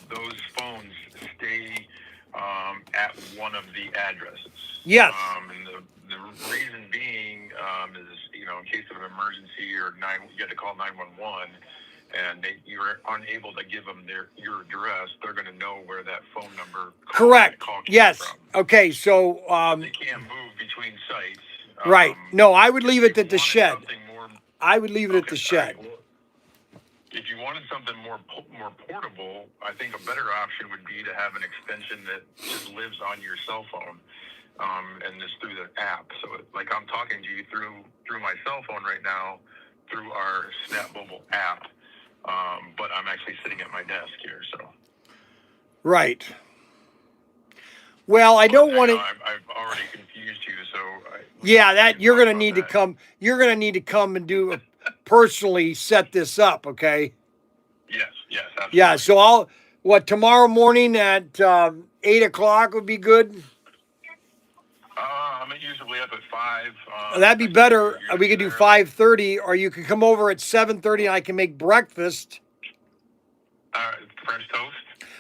those phones stay at one of the addresses. Yes. And the reason being is, in case of an emergency or you had to call 911 and you're unable to give them your address, they're going to know where that phone number Correct. Call came Yes. from. Okay, so they can't move between sites. Right. No, I would leave it at the shed. I would leave it at the shed. Right. Well, if you wanted something more portable, I think a better option would be to have an extension that just lives on your cell phone, and just through the app. So, like I'm talking to you through my cell phone right now, through our Snap Mobile app, but I'm actually sitting at my desk here. So. Right. Well, I don't want to. I've already confused you, so. Yeah, that you're going to need to come. You're going to need to come and do personally set this up, okay? Yes, absolutely. Yeah, so tomorrow morning at 8 o'clock would be good? I'm usually up at 5. That'd be better. We could do there. 5:30, or you could come over at 7:30 and I can make breakfast. French toast?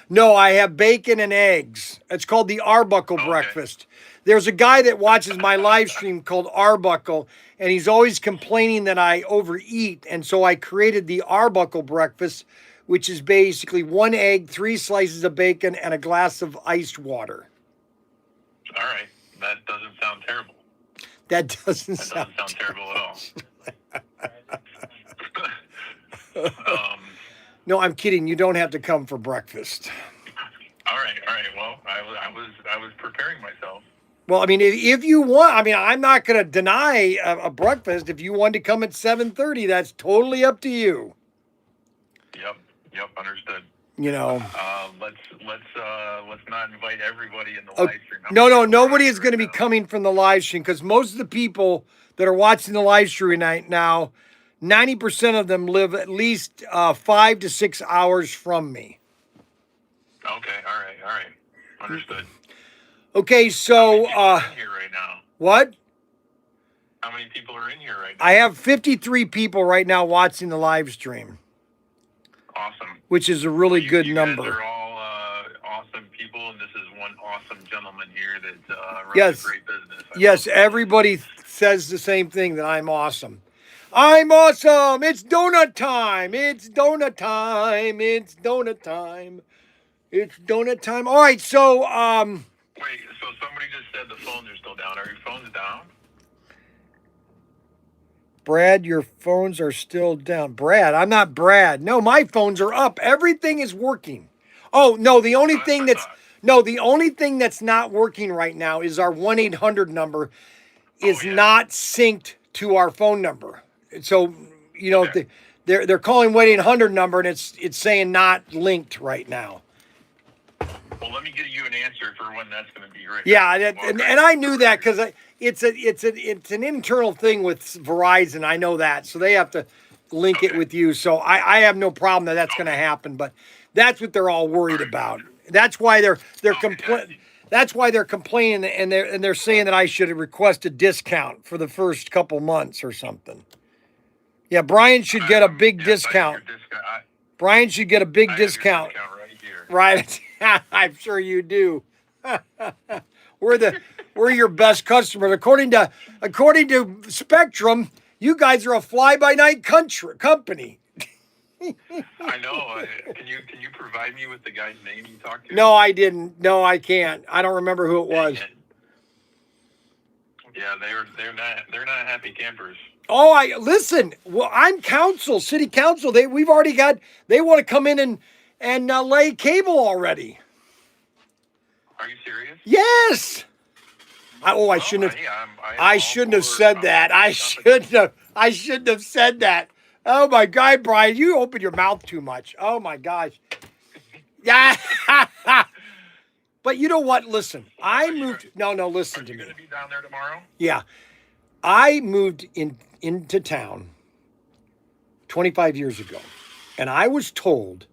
No, I have bacon and eggs. It's called the Arbuckle breakfast. There's a guy that watches my live stream called Arbuckle, and he's always complaining that I overeat. And so I created the Arbuckle breakfast, which is basically 1 egg, 3 slices of bacon, and a glass of iced water. All right. That doesn't sound terrible. That doesn't sound terrible at all. No, I'm kidding. You don't have to come for breakfast. All right. Well, I was preparing myself. Well, I mean, if you want, I mean, I'm not going to deny a breakfast. If you want to come at 7:30, that's totally up to you. Yep, understood. You know. Let's not invite everybody in the live stream. No, nobody is going to be coming from the live stream because most of the people that are watching the live stream right now, 90% of them live at least 5 to 6 hours from me. Okay, all right, understood. Okay, so are in here right now? What? How many people are in here right now? I have 53 people right now watching the live stream. Awesome. Which is a really good number. They're all awesome people, and this is one awesome gentleman here that a runs a great business. Yes, everybody says the same thing, that I'm awesome. I'm awesome. It's donut time. It's donut time. It's donut time. It's donut time. All right, so Wait, so somebody just said the phones are still down. Are your phones down? Brad, your phones are still down. Brad, I'm not Brad. No, my phones are up. Everything is working. Oh, no, the only thing that's not working right now is our 1-800 number is not synced to our phone number. So, you know, they're calling 1-800 number and it's saying not linked right now. Well, let me get you an answer for when that's going to be right. Yeah, and I knew that because it's an internal thing with Verizon. I know that, so they have to link it with you. So I have no problem that that's going to happen. But that's what they're all worried about. That's why they're That's why they're complaining and they're saying that I should request a discount for the first couple months or something. Yeah, Bryan should get a big discount. Bryan should get a big discount. Right. I'm sure you do. We're your best customers. According to Spectrum, you guys are a fly-by-night company. I know. Can you provide me with the guy's name you talked to? No, I didn't. No, I can't. I don't remember who it was. Yeah, they're not happy campers. Oh, listen. Well, I'm council, city council. They want to come in and lay cable already. Are you serious? Yes. I shouldn't have said that. I shouldn't have said that. Oh my God, Bryan, you open your mouth too much. Oh my gosh. Yeah. But you know what? Listen, I moved. No, listen to me. Are you going to be down there tomorrow? Yeah. I moved into town 25 years ago, and I was told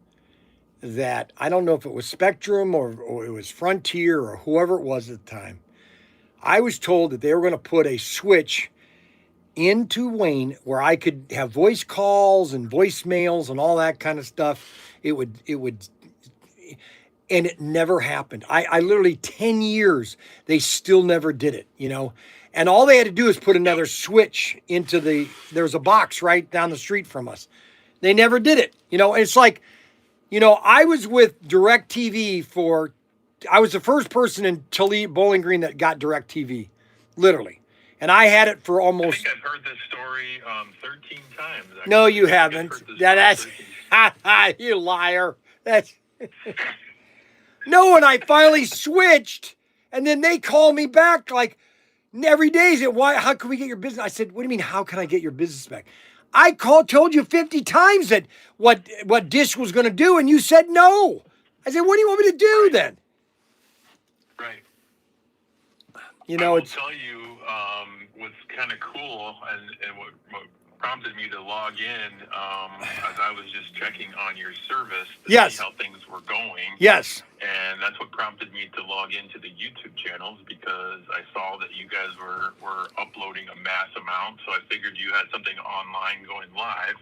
that, I don't know if it was Spectrum or it was Frontier or whoever it was at the time, I was told that they were going to put a switch into Wayne where I could have voice calls and voicemails and all that kind of stuff. It would, and it never happened. I literally 10 years, they still never did it, you know? And all they had to do is put another switch into there's a box right down the street from us. They never did it, you know? And it's like, you know, I was with DirecTV I was the first person in Toledo, Bowling Green that got DirecTV, literally. And I had it for almost... I think I've heard this story 13 times. Actually. No, you haven't. That's you liar. No, and I finally switched, and then they call me back like every day. Said, "Why? How can we get your business?" I said, "What do you mean? How can I get your business back?" I told you 50 times that what Dish was going to do, and you said no. I said, "What do you want me to do then?" Right. You know, I will tell you what's kind of cool and what prompted me to log in as I was just checking on your service to Yes. see how things were going. Yes. And that's what prompted me to log into the YouTube channels, because I saw that you guys were uploading a mass amount. So I figured you had something online going live.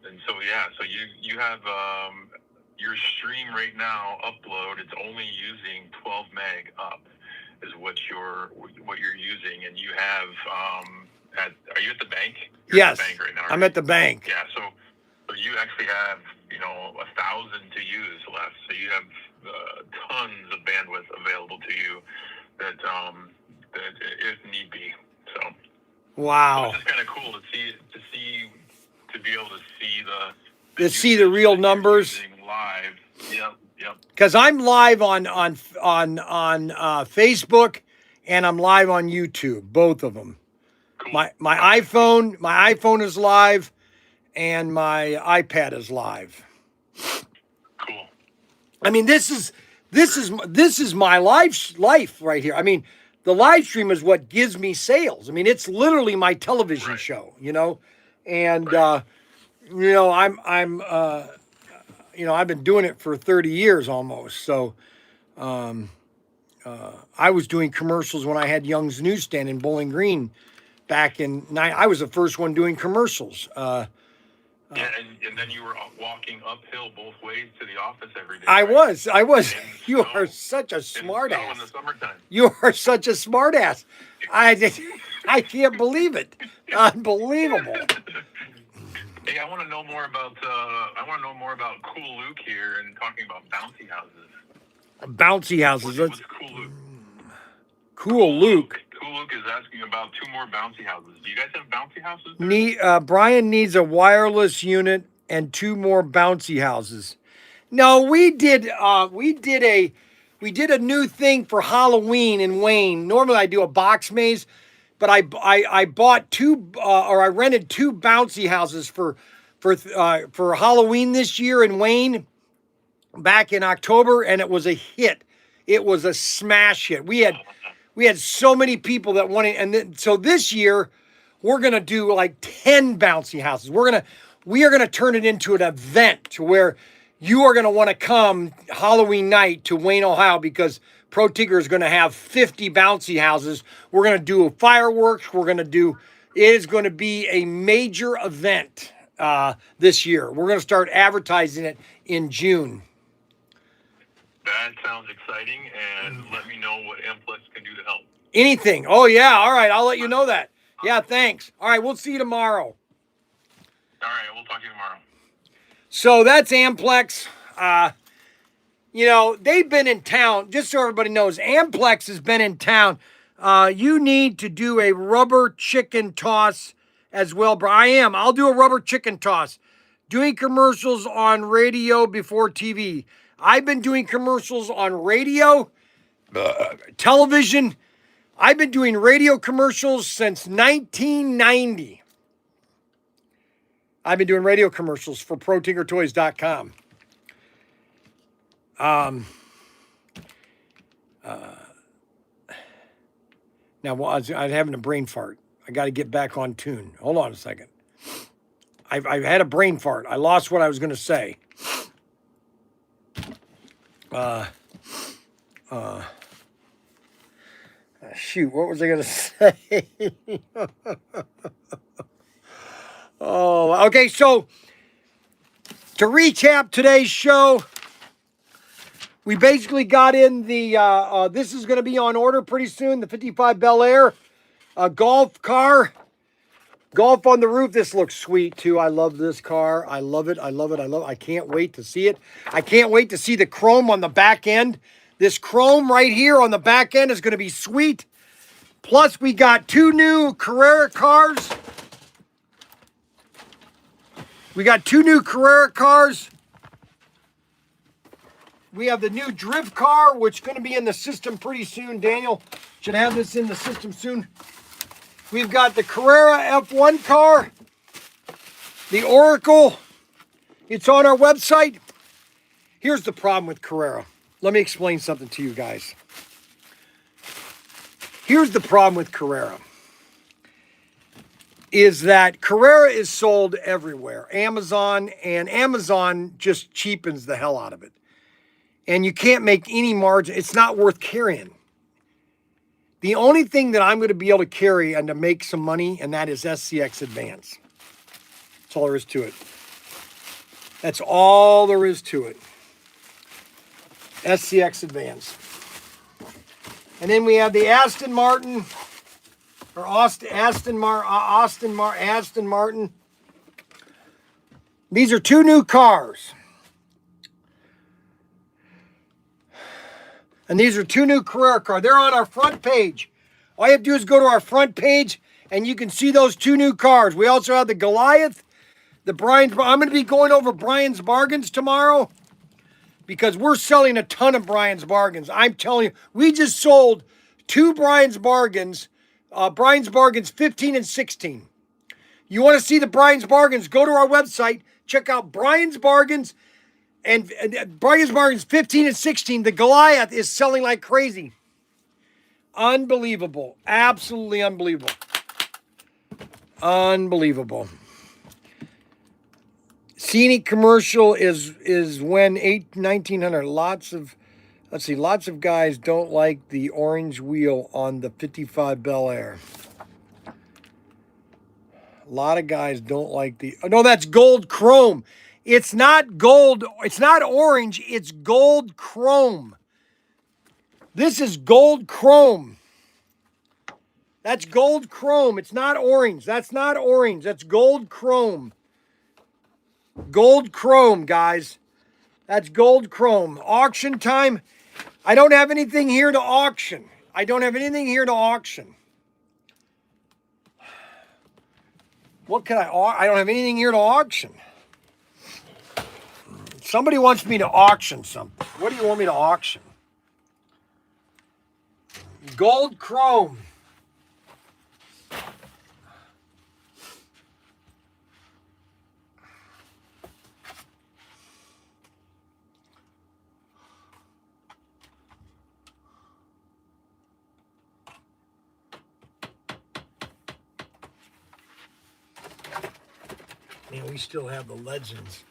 And so, yeah, so you have your stream right now upload. It's only using 12 meg up is what you're using. And you have, are you at the bank? You're Yes. at the bank right now, I'm right? at the bank. Yeah, so you actually have, 1,000 to use left. So you have tons of bandwidth available to you that if need be. So Wow. it's just kind of cool to be able to see To see the real numbers. live. Yep. Because I'm live on Facebook, and I'm live on YouTube, both of them. Cool. My iPhone is live, and my iPad is live. Cool. I mean, this is my life right here. I mean, the live stream is what gives me sales. I mean, it's literally my television show, and I've been doing it for 30 years almost. So, I was doing commercials when I had Young's Newsstand in Bowling Green back in I was the first one doing commercials. Yeah, and then you were walking uphill both ways to the office every day. I was. You snow. are such a smart In ass. the summertime. You are such a smart ass. I can't believe it. Unbelievable. Hey, I want to know more about Cool Luke here and talking about bouncy houses. Bouncy houses. What's Cool Luke? Cool Luke. Cool Luke is asking about 2 more bouncy houses. Do you guys have bouncy houses there? Bryan needs a wireless unit and 2 more bouncy houses. No, we did a new thing for Halloween in Wayne. Normally I do a box maze, but I bought 2 or I rented 2 bouncy houses for Halloween this year in Wayne back in October, and it was a hit. It was a smash hit. We had so many people that wanted, and so this year we're gonna do like 10 bouncy houses. We are gonna turn it into an event to where you are gonna want to come Halloween night to Wayne, Ohio, because Pro Tinker is gonna have 50 bouncy houses. We're gonna do fireworks. It is gonna be a major event this year. We're gonna start advertising it in June. That sounds exciting, and let me know what Amplex can do to help. Anything. Oh, yeah. All right. I'll let you know that. Yeah, thanks. All right. We'll see you tomorrow. All right. We'll talk to you tomorrow. So that's Amplex. They've been in town. Just so everybody knows, Amplex has been in town. You need to do a rubber chicken toss as well, Bryan. I'll do a rubber chicken toss. Doing commercials on radio before TV. I've been doing commercials on radio, television. I've been doing radio commercials since 1990. I've been doing radio commercials for Protinkertoys.com. Now, I'm having a brain fart. I got to get back on tune. Hold on a second. I've had a brain fart. I lost what I was going to say. Shoot, what was I going to say? Oh, okay. So to recap today's show, we basically got in the, this is going to be on order pretty soon. The 55 Bel Air, golf car, golf on the roof. This looks sweet too. I love this car. I love it. I can't wait to see it. I can't wait to see the chrome on the back end. This chrome right here on the back end is going to be sweet. Plus, we got 2 new Carrera cars. We have the new drift car, which is going to be in the system pretty soon. Daniel should have this in the system soon. We've got the Carrera F1 car, the Oracle. It's on our website. Here's the problem with Carrera. Let me explain something to you guys. Here's the problem with Carrera. is that Carrera is sold everywhere. Amazon just cheapens the hell out of it. And you can't make any margin. It's not worth carrying. The only thing that I'm going to be able to carry and to make some money, and that is SCX Advance. That's all there is to it. That's all there is to it. SCX Advance. And then we have the Aston Martin, or Aston Martin. These are two new cars. And these are two new Carrera cars. They're on our front page. All you have to do is go to our front page, and you can see those two new cars. We also have the Goliath, the Bryan's. I'm going to be going over Bryan's bargains tomorrow because we're selling a ton of Bryan's bargains. I'm telling you, we just sold two Bryan's bargains, Bryan's bargains 15 and 16. You want to see the Bryan's bargains, go to our website, check out Bryan's bargains, and Bryan's bargains 15 and 16. The Goliath is selling like crazy. Unbelievable. Absolutely unbelievable. Unbelievable. Scenic commercial is when 1900. Lots of guys don't like the orange wheel on the 55 Bel Air. A lot of guys don't like the... Oh, no, that's gold chrome. It's not gold. It's not orange. It's gold chrome. This is gold chrome. That's gold chrome. It's not orange. That's not orange. That's gold chrome. Gold chrome, guys. That's gold chrome. Auction time. I don't have anything here to auction. I don't have anything here to auction. What can I don't have anything here to auction. Somebody wants me to auction something. What do you want me to auction? Gold chrome. Man, we still have the legends.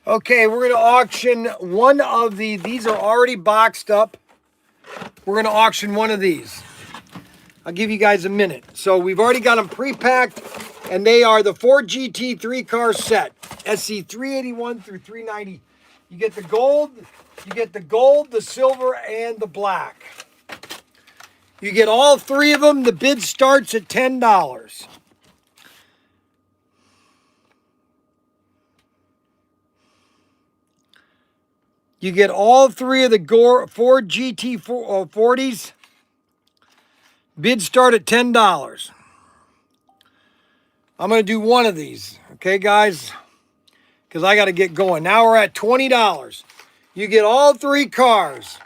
Okay, we're going to auction one of these are already boxed up. We're going to auction one of these. I'll give you guys a minute. So we've already got them pre-packed, and they are the Ford GT 3-car set. SC 381 through 390. You get the gold, the silver, and the black. You get all three of them. The bid starts at $10. You get all three of the Ford GT 40s. Bids start at $10. I'm going to do one of these. Okay, guys? Because I got to get going. Now we're at $20. You get all three cars.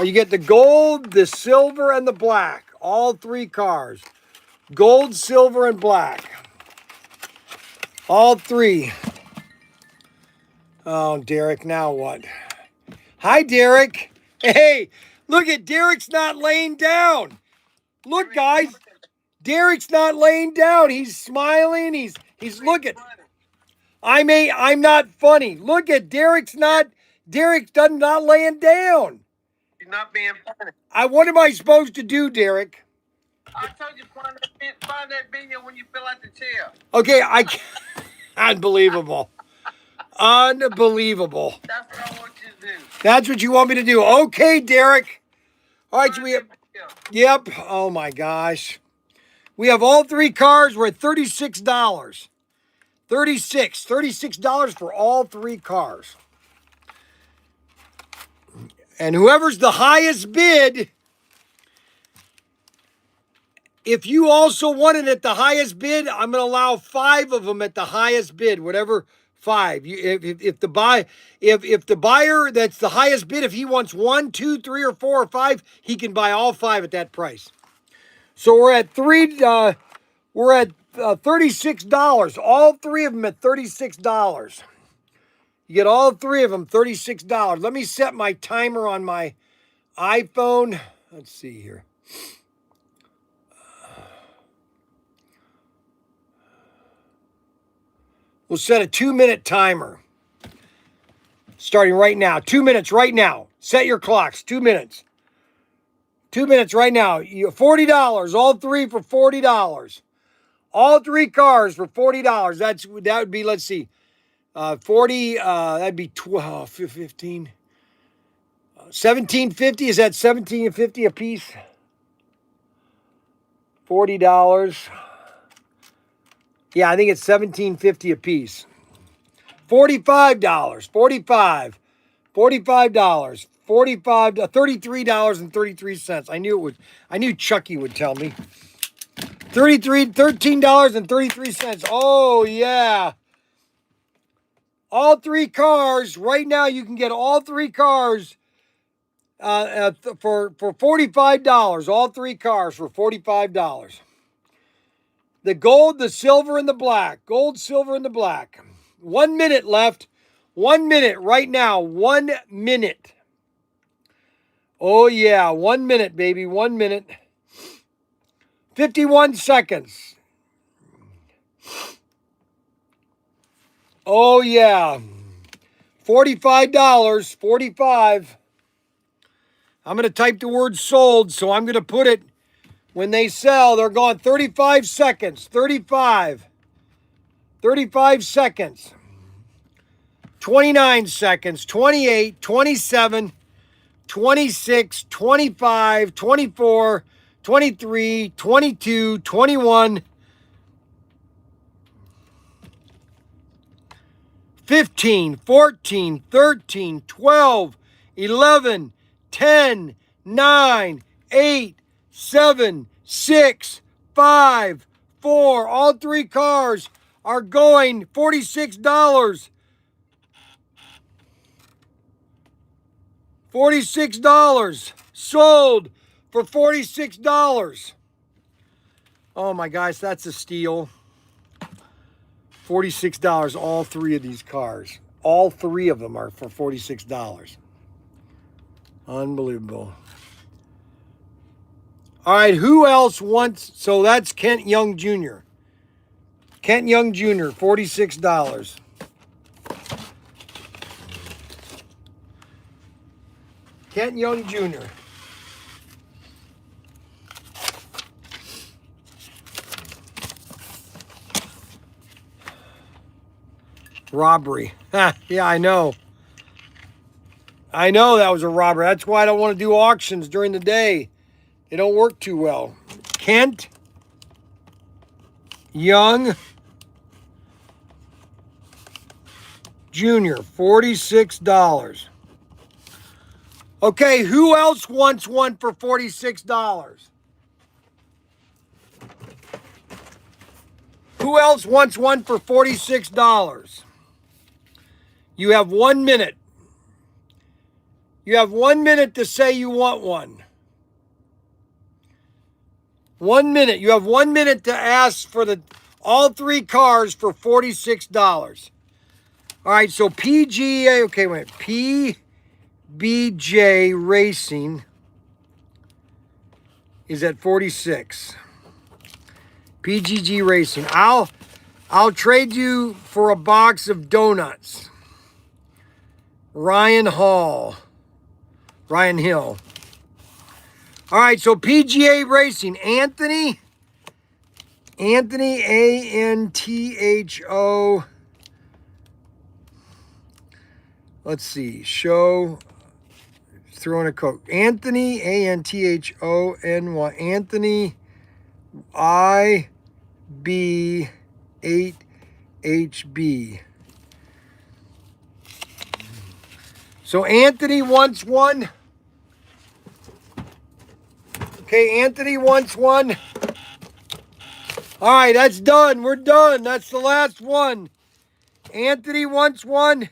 You get the gold, the silver, and the black. All three cars. Gold, silver, and black. All three. Oh, Derek, now what? Hi, Derek. Hey, look at Derek's not laying down. Look, guys. Derek's not laying down. He's smiling. He's looking. I'm not funny. Look at Derek's not laying down. You're not being funny. What am I supposed to do, Derek? I told you find that video when you fill out the chair. Okay, unbelievable. Unbelievable. That's what I want you to do. That's what you want me to do. Okay, Derek. All right, so Yep. Oh my gosh. We have all 3 cars. We're at $36. $36 for all 3 cars. And whoever's the highest bid, if you also want it at the highest bid, I'm going to allow 5 of them at the highest bid, whatever 5. If the buyer that's the highest bid, if he wants 1, 2, 3, or 4 or 5, he can buy all 5 at that price. So we're at $36. All 3 of them at $36. You get all 3 of them $36. Let me set my timer on my iPhone. Let's see here. We'll set a 2-minute timer. Starting right now. 2 minutes right now. Set your clocks. 2 minutes. 2 minutes right now. $40. All 3 for $40. All 3 cars for $40. That would be, let's see. 40, that'd be 12, 15. 17.50. Is that 17.50 a piece? $40. Yeah, I think it's $17.50 a piece. $45. $45. $33.33. I knew Chucky would tell me. $13.33. Oh yeah. All 3 cars right now. You can get all 3 cars for $45. All 3 cars for $45. The gold, the silver, and the black. Gold, silver, and the black. 1 minute left. 1 minute right now. 1 minute. Oh yeah, 1 minute, baby. 1 minute. 51 seconds. Oh yeah. $45. 45. I'm going to type the word sold, so I'm going to put it when they sell. They're gone. 35 seconds. 35. 35 seconds. 29 seconds. 28, 27, 26, 25, 24, 23, 22, 21, 15, 14, 13, 12, 11, 10, 9, 8, 7, 6, 5, 4. All 3 cars are going $46. $46. Sold for $46. Oh my gosh, that's a steal. $46, all 3 of these cars. All 3 of them are for $46. Unbelievable. All right, who else wants? So that's Kent Young Jr. Kent Young Jr., $46. Kent Young Jr. Robbery. Yeah, I know. I know that was a robbery. That's why I don't want to do auctions during the day. They don't work too well. Kent Young Jr., $46. Okay, who else wants one for $46? Who else wants one for $46? You have 1 minute. You have 1 minute to say you want one. 1 minute. You have 1 minute to ask for all 3 cars for $46. All right, so PGA, okay, wait, PBJ Racing is at 46. PGG Racing. I'll trade you for a box of donuts. Ryan Hill. All right, so PGA Racing. Anthony, Antho. Let's see. Show throwing a Coke. Anthony, Anthony, Anthony, IB8HB. So Anthony wants one. Okay, Anthony wants one. All right, that's done. We're done. That's the last one. Anthony wants one.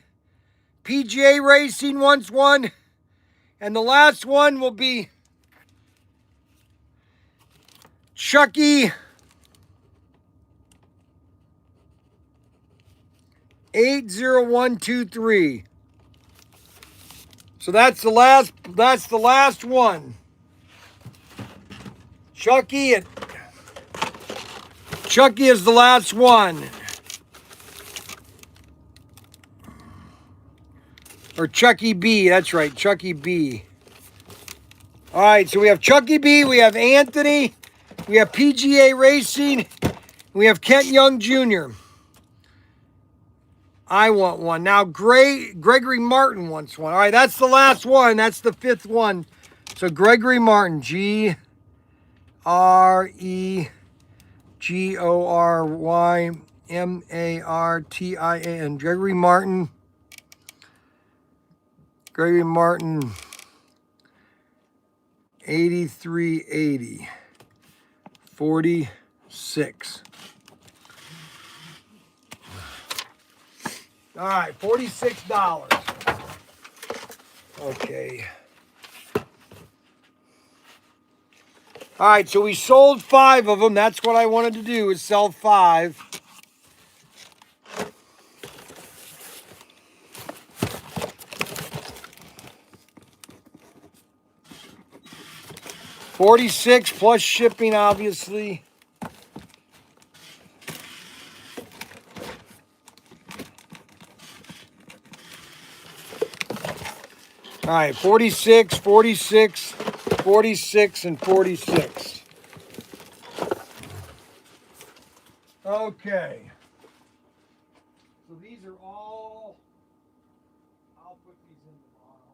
PGA Racing wants one. And the last one will be Chucky 80123. So that's the last one. Chucky is the last one. Or Chucky B, that's right, Chucky B. All right, so we have Chucky B, we have Anthony, we have PGA Racing, we have Kent Young Jr. I want one. Now Gregory Martin wants one. All right, that's the last one. That's the fifth one. So Gregory Martin, GREGORYMARTIN. Gregory Martin. Gregory Martin, 8380, 46. All right, $46. Okay. All right, so we sold 5 of them. That's what I wanted to do, is sell 5. $46 plus shipping, obviously. All right, 46, 46, 46, and 46. Okay. So these are all, I'll put these in tomorrow.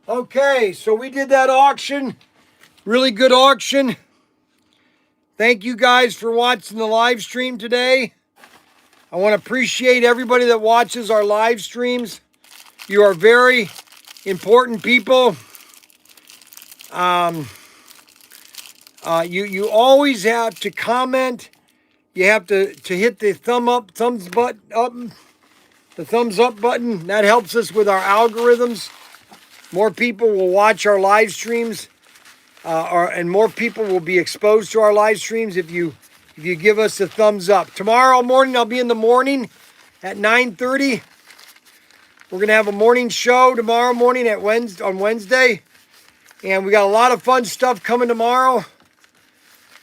Okay, so we did that auction. Really good auction. Thank you guys for watching the live stream today. I want to appreciate everybody that watches our live streams. You are very important people. You always have to comment. You have to hit the thumbs up button. That helps us with our algorithms. More people will watch our live streams, and more people will be exposed to our live streams if you give us a thumbs up. Tomorrow morning, I'll be in the morning at 9:30. We're gonna have a morning show tomorrow morning on Wednesday, and we got a lot of fun stuff coming tomorrow.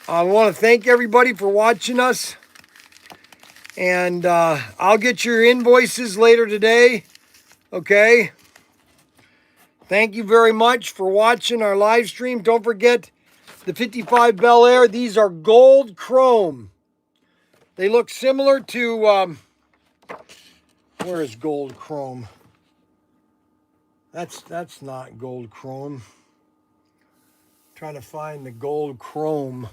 I want to thank everybody for watching us, and I'll get your invoices later today. Okay. Thank you very much for watching our live stream. Don't forget the 55 Bel Air. These are gold chrome. They look similar to, where is gold chrome? That's not gold chrome. Trying to find the gold chrome.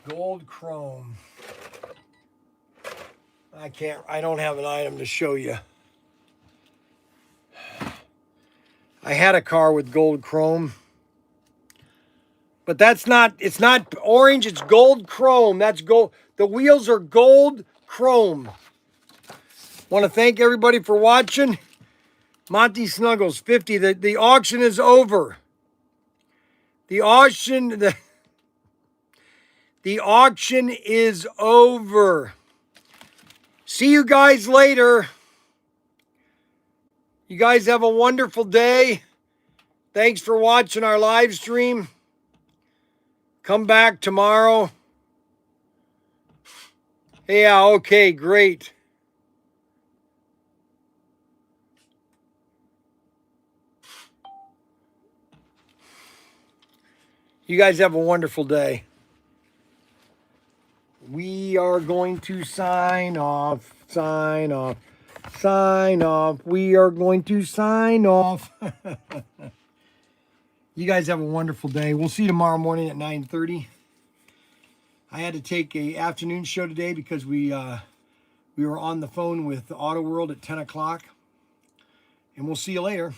Gold chrome. I don't have an item to show you. I had a car with gold chrome. But it's not orange, it's gold chrome. That's gold. The wheels are gold chrome. Want to thank everybody for watching. Monty Snuggles, 50. The auction is over. The auction is over. See you guys later. You guys have a wonderful day. Thanks for watching our live stream. Come back tomorrow. Yeah, okay, great. You guys have a wonderful day. We are going to sign off, sign off, sign off. We are going to sign off. You guys have a wonderful day. We'll see you tomorrow morning at 9:30. I had to take a afternoon show today because we were on the phone with Auto World at 10 o'clock. And we'll see you later.